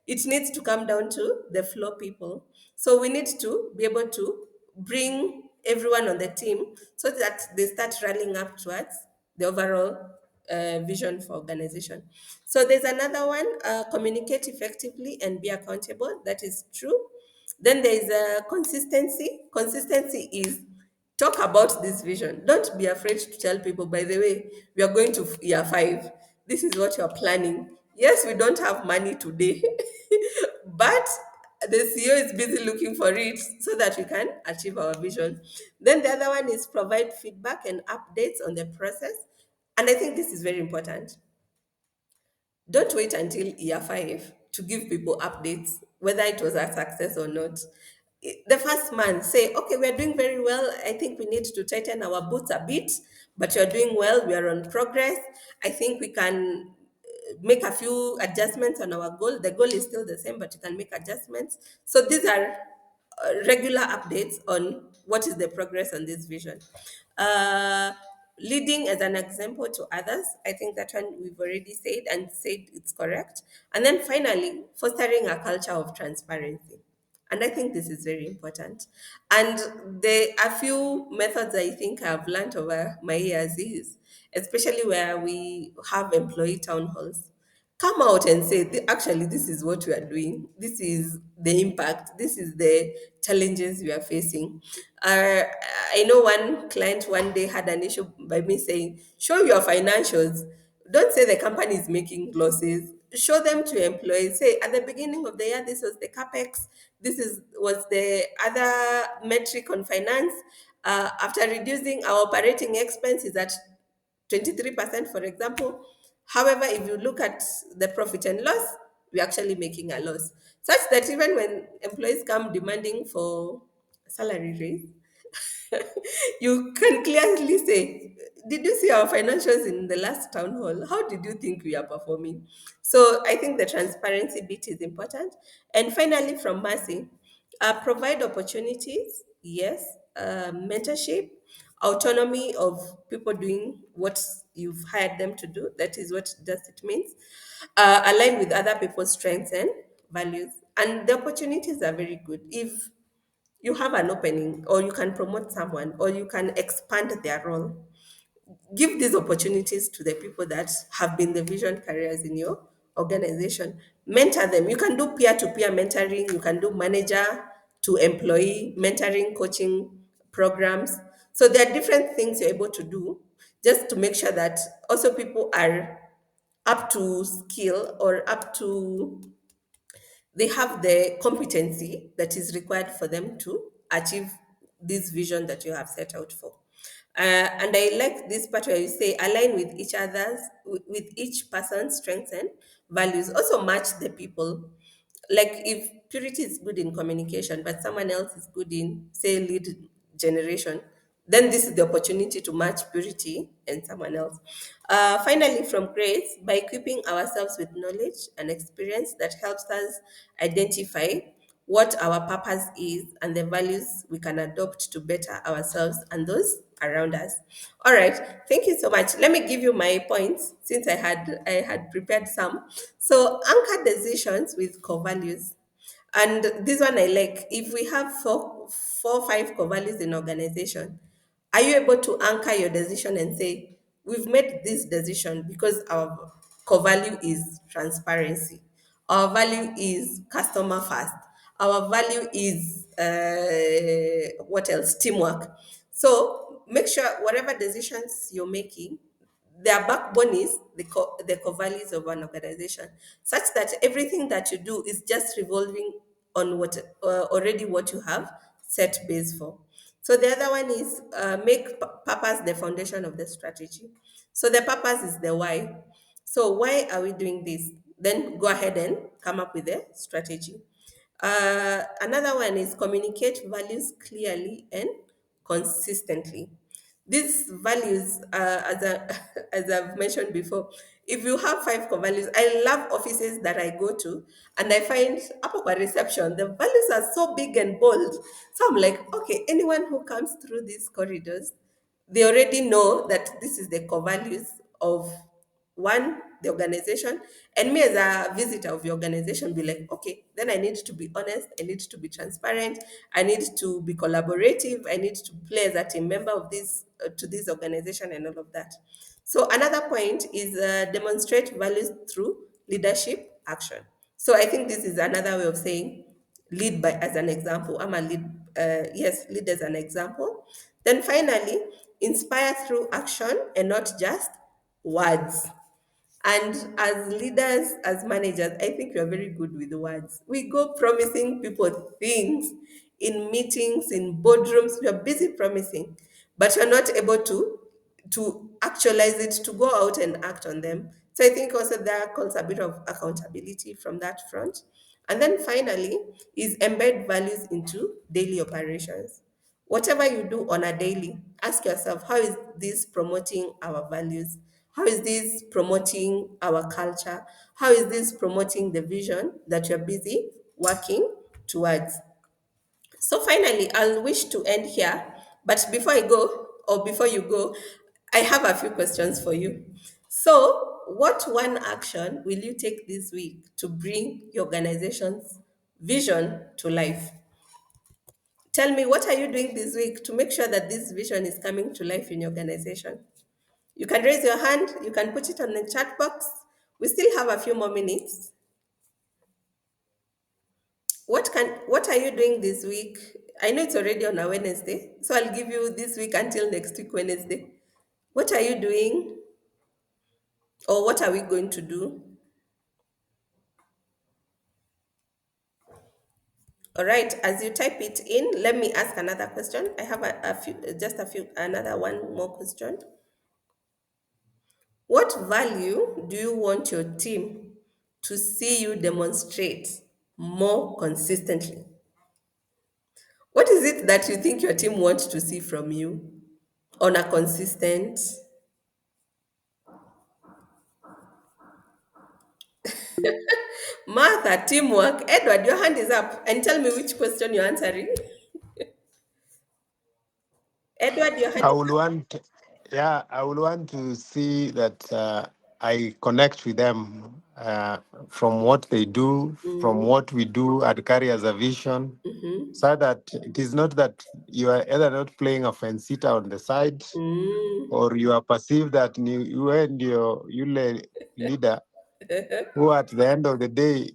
it needs to come down to the floor people. So we need to be able to bring everyone on the team so that they start rallying up towards the overall vision for organization. So there's another one, communicate effectively and be accountable. That is true. Then there is a consistency. Consistency is talk about this vision. Don't be afraid to tell people, by the way, we are going to year five. This is what you're planning. Yes, we don't have money today, but the CEO is busy looking for it so that we can achieve our vision. Then the other one is provide feedback and updates on the process. And I think this is very important. Don't wait until year five to give people updates, whether it was a success or not. The first month, say, okay, we're doing very well. I think we need to tighten our boots a bit, but you're doing well. We are on progress. I think we can make a few adjustments on our goal. The goal is still the same, but you can make adjustments. So these are regular updates on what is the progress on this vision. Uh, Leading as an example to others, I think that one we've already said and said it's correct. And then finally, fostering a culture of transparency. And I think this is very important. And there are few methods I think I've learned over my years is, especially where we have employee town halls, come out and say, actually, this is what we are doing. This is the impact. This is the challenges we are facing. I know one client one day had an issue by me saying, show your financials. Don't say the company is making losses. Show them to employees. Say at the beginning of the year, this was the capex. Was the other metric on finance. After reducing our operating expenses at 23%, for example. However, if you look at the profit and loss, we're actually making a loss. Such that even when employees come demanding for salary raise, you can clearly say, did you see our financials in the last town hall? How did you think we are performing? So I think the transparency bit is important. And finally, from Mercy, provide opportunities, yes, mentorship, autonomy of people doing what you've hired them to do. That is what does it means. Align with other people's strengths and values. And the opportunities are very good. If you have an opening, or you can promote someone, or you can expand their role, give these opportunities to the people that have been the vision carriers in your organization. Mentor them. You can do peer-to-peer mentoring, you can do manager to employee mentoring, coaching programs. So there are different things you're able to do just to make sure that also people are up to skill, or up to, they have the competency that is required for them to achieve this vision that you have set out for. And I like this part where you say align with each other's, with each person's strengths and values. Also match the people. Like if Purity is good in communication, but someone else is good in, say, lead generation, then this is the opportunity to match Purity and someone else. Finally, from Grace, by equipping ourselves with knowledge and experience that helps us identify what our purpose is and the values we can adopt to better ourselves and those around us. All right, thank you so much. Let me give you my points since I had prepared some. So anchor decisions with core values. And this one I like. If we have five core values in organization, are you able to anchor your decision and say, we've made this decision because our core value is transparency. Our value is customer first. Our value is what else? Teamwork. So make sure whatever decisions you're making, their backbone is the core values of an organization, such that everything that you do is just revolving on what already what you have set base for. So the other one is make purpose the foundation of the strategy. So the purpose is the why. So why are we doing this? Then go ahead and come up with a strategy. Another one is communicate values clearly and consistently. These values, as I've mentioned before, if you have five core values, I love offices that I go to and I find up kwa reception, the values are so big and bold. So I'm like, okay, anyone who comes through these corridors, they already know that this is the core values of one, the organization, and me as a visitor of the organization be like, okay, then I need to be honest, I need to be transparent, I need to be collaborative, I need to play as a team member of this to this organization and all of that. So another point is demonstrate values through leadership action. So I think this is another way of saying lead by as an example. I'm a lead, yes, lead as an example. Then finally, inspire through action and not just words. And as leaders, as managers, I think we are very good with words. We go promising people things in meetings, in boardrooms. We are busy promising, but we're not able to actualize it, to go out and act on them. So I think also there comes a bit of accountability from that front. And then finally is embed values into daily operations. Whatever you do on a daily, ask yourself, how is this promoting our values? How is this promoting our culture? How is this promoting the vision that you're busy working towards? So finally, I'll wish to end here. But before I go, or before you go, I have a few questions for you. So, what one action will you take this week to bring your organization's vision to life? Tell me, what are you doing this week to make sure that this vision is coming to life in your organization? You can raise your hand, you can put it on the chat box. We still have a few more minutes. What are you doing this week? I know it's already on a Wednesday, so I'll give you this week until next week Wednesday. What are you doing, or what are we going to do? All right, as you type it in, let me ask another question. I have another one more question. What value do you want your team to see you demonstrate more consistently? What is it that you think your team wants to see from you on a consistent? Martha, teamwork. Edward, your hand is up. And tell me which question you're answering. Edward, your hand I is would want, yeah, I would want to see that I connect with them from what they do, from what we do at Carry as a Vision, so that it is not that you are either not playing a fence sitter on the side, or you are perceived that you and your leader, who at the end of the day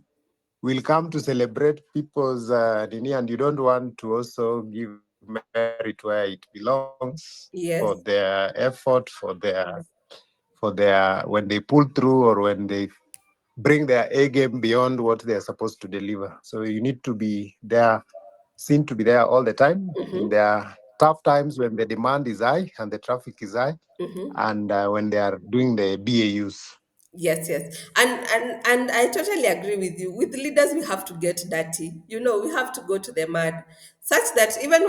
will come to celebrate people's and you don't want to also give merit where it belongs for Yes. their effort, for their when they pull through or when they bring their A game beyond what they're supposed to deliver. So you need to be there, seen to be there all the time in their tough times when the demand is high and the traffic is high, and when they are doing the BAUs. Yes, yes. And I totally agree with you. With leaders, we have to get dirty. You know, we have to go to the mud, such that even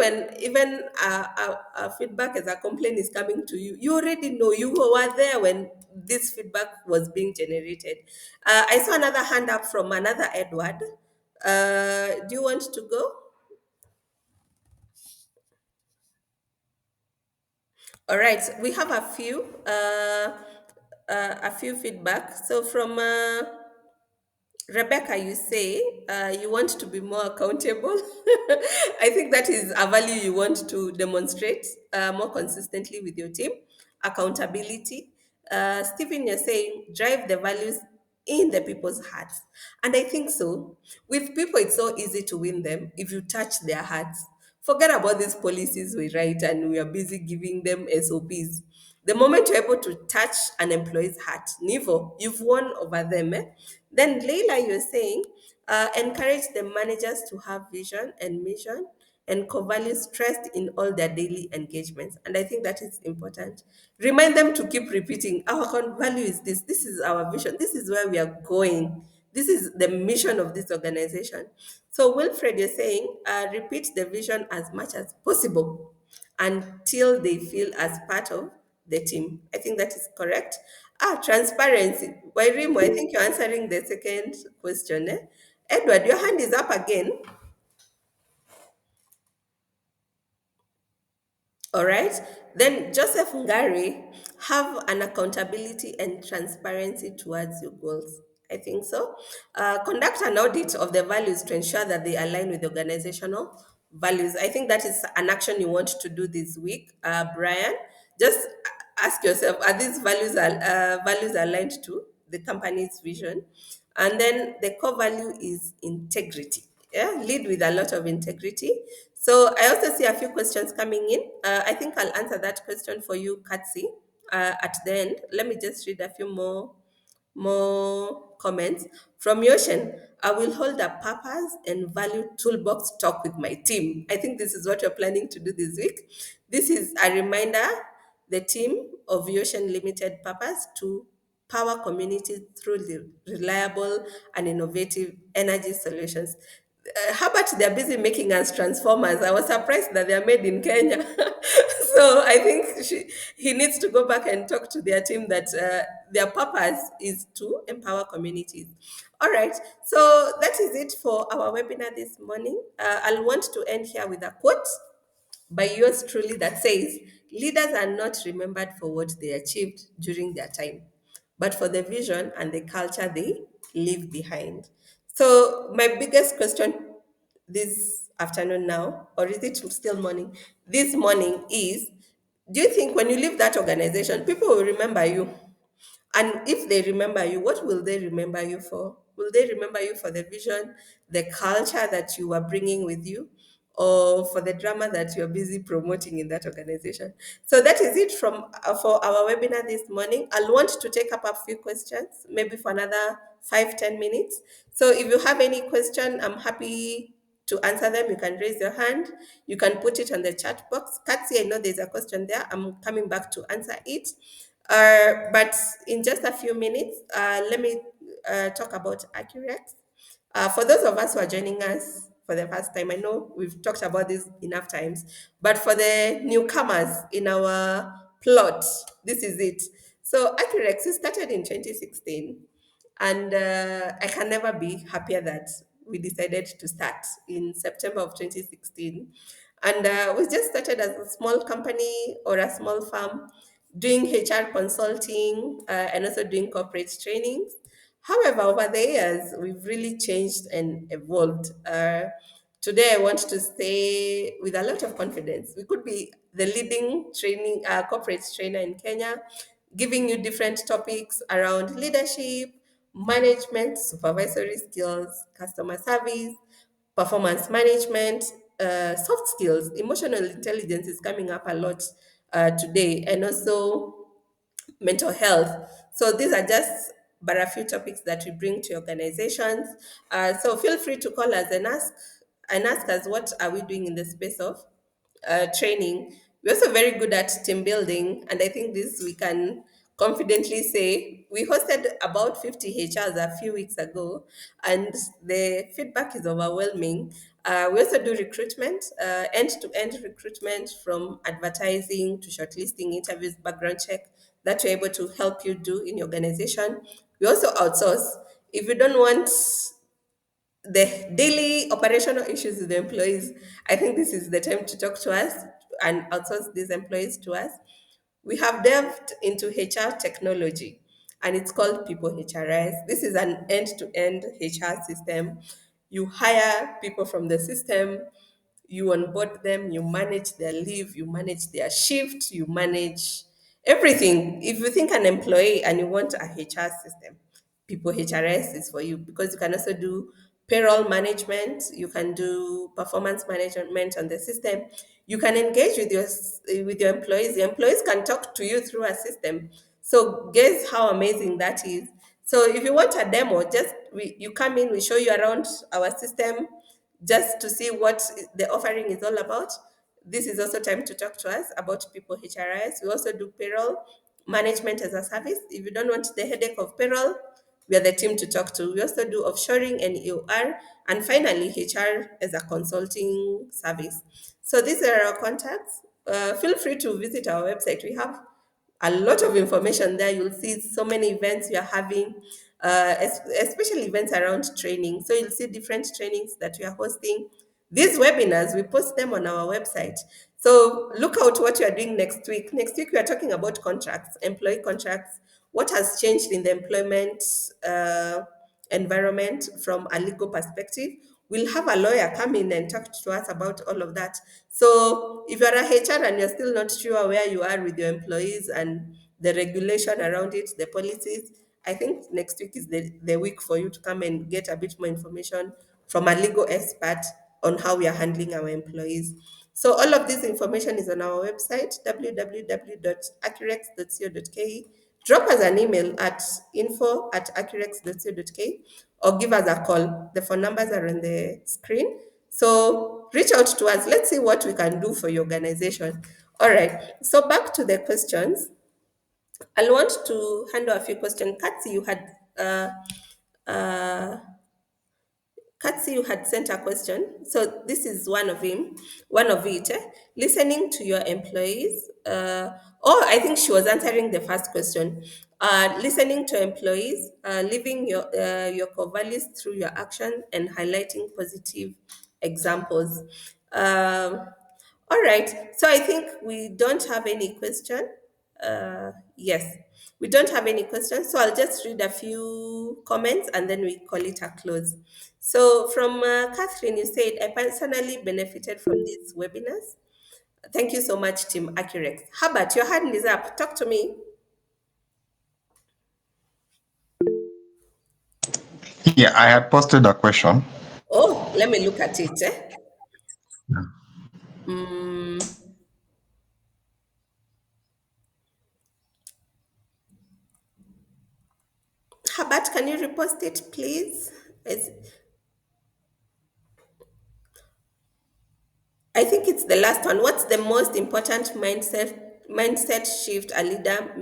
a feedback as a complaint is coming to you, you already know, you were there when this feedback was being generated. I saw another hand up from another Edward. Do you want to go? All right, we have a few feedback. So from Rebecca, you say you want to be more accountable. I think that is a value you want to demonstrate more consistently with your team. Accountability. Stephen, you're saying drive the values in the people's hearts. And I think so. With people, it's so easy to win them if you touch their hearts. Forget about these policies we write and we are busy giving them SOPs. The moment you're able to touch an employee's heart, Nivo, you've won over them. Then Leila, you're saying, encourage the managers to have vision and mission and core values stressed in all their daily engagements. And I think that is important. Remind them to keep repeating, our core value is this is our vision, this is where we are going, this is the mission of this organization. So, Wilfred, you're saying, repeat the vision as much as possible until they feel as part of the team. I think that is correct. Transparency. Wairimu, I think you're answering the second question. Edward, your hand is up again. All right. Then Joseph Ngari, have an accountability and transparency towards your goals. I think so. Conduct an audit of the values to ensure that they align with organizational values. I think that is an action you want to do this week, Brian. Just ask yourself: are these values aligned to the company's vision? And then the core value is integrity. Yeah, lead with a lot of integrity. So I also see a few questions coming in. I think I'll answer that question for you, Katsi, at the end. Let me just read a few more comments from Yoshen. I will hold a purpose and value toolbox talk with my team. I think this is what you're planning to do this week. This is a reminder, the team of Yoshen Limited purpose to power communities through the reliable and innovative energy solutions. How about they're busy making us transformers? I was surprised that they're made in Kenya. So I think he needs to go back and talk to their team that their purpose is to empower communities. All right, so that is it for our webinar this morning. I'll want to end here with a quote by yours truly that says, leaders are not remembered for what they achieved during their time, but for the vision and the culture they leave behind. So, my biggest question this afternoon now, or is it still morning? This morning is, do you think when you leave that organization, people will remember you? And if they remember you, what will they remember you for? Will they remember you for the vision, the culture that you are bringing with you, or for the drama that you're busy promoting in that organization? So that is it from for our webinar this morning. I'll want to take up a few questions, maybe for another 5-10 minutes. So if you have any question, I'm happy to answer them. You can raise your hand. You can put it on the chat box. Katsi, I know there's a question there. I'm coming back to answer it. But in just a few minutes, let me talk about ACCUREX. For those of us who are joining us for the first time, I know we've talked about this enough times, but for the newcomers in our plot, this is it. So ACCUREX started in 2016, and I can never be happier that we decided to start in September of 2016. And we just started as a small company or a small firm doing HR consulting and also doing corporate trainings. However, over the years, we've really changed and evolved. Today, I want to say with a lot of confidence, we could be the leading training corporate trainer in Kenya, giving you different topics around leadership, management, supervisory skills, customer service, performance management, soft skills, emotional intelligence is coming up a lot today, and also mental health. So these are just but a few topics that we bring to organizations. So feel free to call us and ask us what are we doing in the space of training. We're also very good at team building, and I think this we can confidently say. We hosted about 50 HRs a few weeks ago, and the feedback is overwhelming. We also do recruitment, end-to-end recruitment from advertising to shortlisting, interviews, background check that we're able to help you do in your organization. We also outsource. If you don't want the daily operational issues with the employees, I think this is the time to talk to us and outsource these employees to us. We have delved into HR technology, and it's called People HRS. This is an end-to-end HR system. You hire people from the system, you onboard them, you manage their leave, you manage their shift, you manage everything. If you think an employee and you want a HR system, People HRS is for you, because you can also do payroll management, you can do performance management on the system, you can engage with your employees. The employees can talk to you through a system. So guess how amazing that is. So if you want a demo, you come in, we show you around our system just to see what the offering is all about. This is also time to talk to us about people HRIS. We also do payroll management as a service. If you don't want the headache of payroll, we are the team to talk to. We also do offshoring and EOR, and finally HR as a consulting service. So these are our contacts. Feel free to visit our website. We have a lot of information there. You'll see so many events we are having, especially events around training. So you'll see different trainings that we are hosting. These webinars, we post them on our website. So look out what you are doing next week. Next week, we are talking about contracts, employee contracts, what has changed in the employment environment from a legal perspective. We'll have a lawyer come in and talk to us about all of that. So if you're a HR and you're still not sure where you are with your employees and the regulation around it, the policies, I think next week is the week for you to come and get a bit more information from a legal expert on how we are handling our employees. So all of this information is on our website, www.accurex.co.ke. Drop us an email at info@accurex.co.ke or give us a call. The phone numbers are on the screen. So reach out to us. Let's see what we can do for your organization. All right. So back to the questions. I want to handle a few questions. Uh, Katsi, you had sent a question. So this is one of it. Listening to your employees. I think she was answering the first question. Listening to employees, living your core values through your action and highlighting positive examples. All right. So I think we don't have any question. Yes, we don't have any questions. So I'll just read a few comments and then we call it a close. So from Catherine, you said, I personally benefited from these webinars. Thank you so much, Team ACCUREX. Herbert, your hand is up. Talk to me. Yeah, I had posted a question. Oh, let me look at it. Mm, Herbert, can you repost it, please? I think it's the last one. What's the most important mindset shift a leader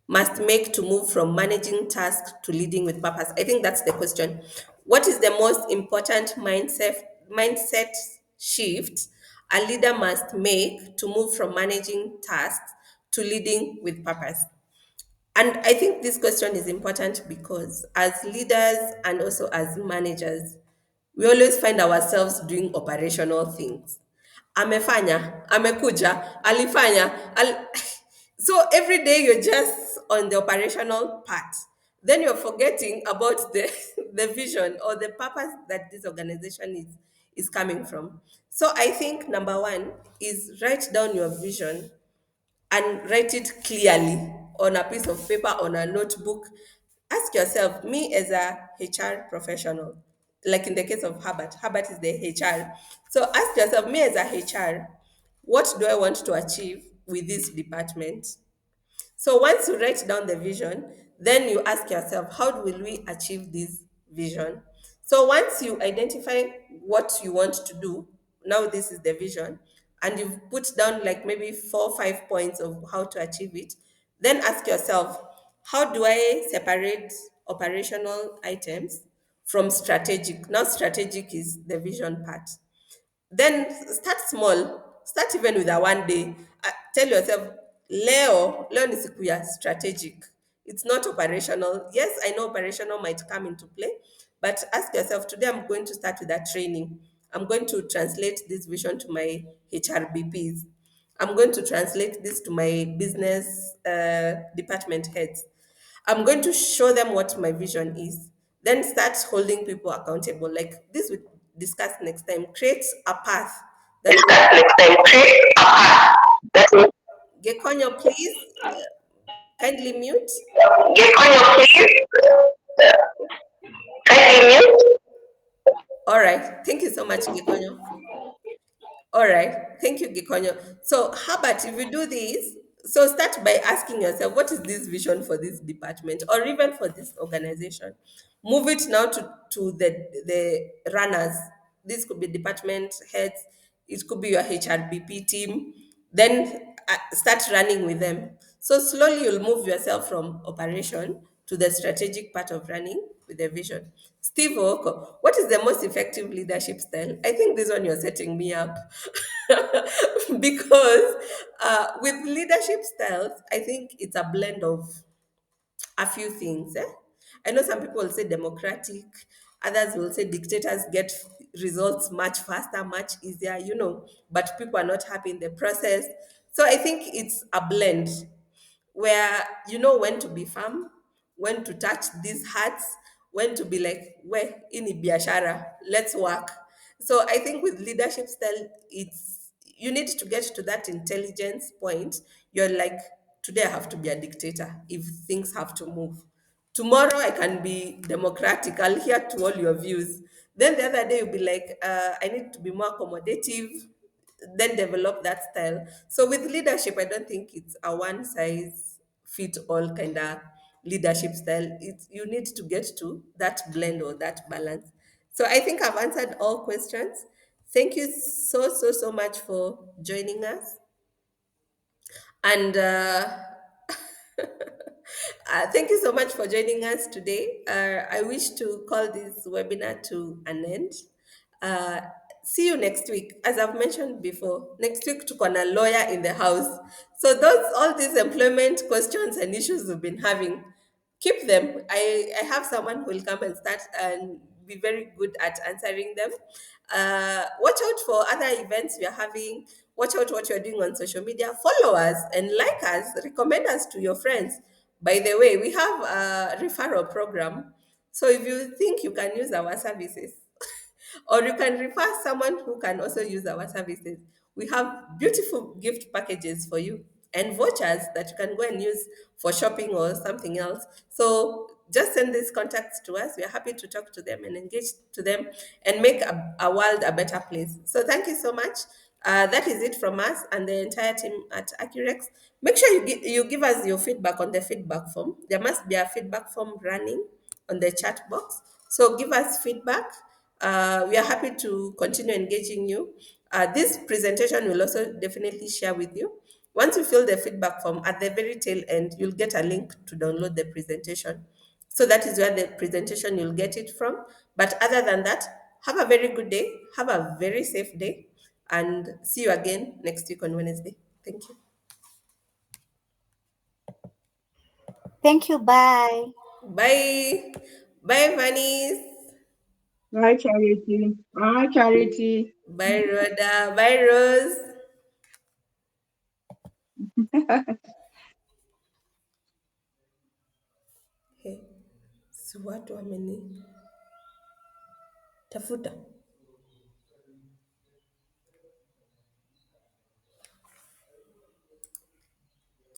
must make to move from managing tasks to leading with purpose? I think that's the question. What is the most important mindset shift a leader must make to move from managing tasks to leading with purpose? And I think this question is important because as leaders and also as managers, we always find ourselves doing operational things. Amefanya, amekuja, alifanya. So every day you're just on the operational part. Then you're forgetting about the, the vision or the purpose that this organization is coming from. So I think number one is write down your vision and write it clearly on a piece of paper, on a notebook. Ask yourself, me as a HR professional, like in the case of Herbert is the HR. So ask yourself, me as a HR, what do I want to achieve with this department? So once you write down the vision, then you ask yourself, how will we achieve this vision? So once you identify what you want to do, now this is the vision, and you've put down like maybe 4 or 5 points of how to achieve it, then ask yourself, how do I separate operational items from strategic? Now, strategic is the vision part. Then start small. Start even with a 1 day. Tell yourself, Leo ni siku ya strategic. It's not operational. Yes, I know operational might come into play, but ask yourself, today I'm going to start with a training. I'm going to translate this vision to my HRBPs. I'm going to translate this to my business department heads. I'm going to show them what my vision is. Then start holding people accountable. Like this we discuss next time. Create a path that Gekonyo, please kindly mute. Gekonyo, please kindly mute. All right. Thank you so much, Gikonyo. All right. Thank you, Gikonyo. So, how about if you do this? So, start by asking yourself, what is this vision for this department or even for this organization? Move it now to the runners. This could be department heads, it could be your HRBP team. Then start running with them. So, slowly you'll move yourself from operation to the strategic part of running with the vision. Steve Oko, what is the most effective leadership style? I think this one you're setting me up. Because with leadership styles, I think it's a blend of a few things. I know some people will say democratic, others will say dictators get results much faster, much easier, but people are not happy in the process. So I think it's a blend where you know when to be firm, when to touch these hearts, when to be like, we ini biashara, let's work. So I think with leadership style, it's you need to get to that intelligence point. You're like, today I have to be a dictator if things have to move. Tomorrow I can be democratic. I'll hear to all your views. Then the other day you'll be like, I need to be more accommodative, then develop that style. So with leadership, I don't think it's a one size fit all kind of leadership style. It's you need to get to that blend or that balance. So I think I've answered all questions. Thank you so much for joining us. And thank you so much for joining us today. I wish to call this webinar to an end. Uh, See you next week. As I've mentioned before, next week to a lawyer in the house. So those all these employment questions and issues we've been having, keep them. I have someone who will come and start and be very good at answering them. Watch out for other events we are having. Watch out what you're doing on social media. Follow us and like us. Recommend us to your friends. By the way, we have a referral program. So if you think you can use our services, or you can refer someone who can also use our services. We have beautiful gift packages for you and vouchers that you can go and use for shopping or something else. So just send these contacts to us. We are happy to talk to them and engage to them and make a world a better place. So thank you so much. That is it from us and the entire team at ACCUREX. Make sure you give us your feedback on the feedback form. There must be a feedback form running on the chat box. So give us feedback. We are happy to continue engaging you. This presentation will also definitely share with you. Once you fill the feedback form, at the very tail end, you'll get a link to download the presentation. So that is where the presentation you'll get it from. But other than that, have a very good day. Have a very safe day. And see you again next week on Wednesday. Thank you. Thank you. Bye. Bye. Bye, Vanis. Bye, Charity. Bye, Charity. Bye, Rhoda. Bye, Rose. Hey, si watu wameni tafuta.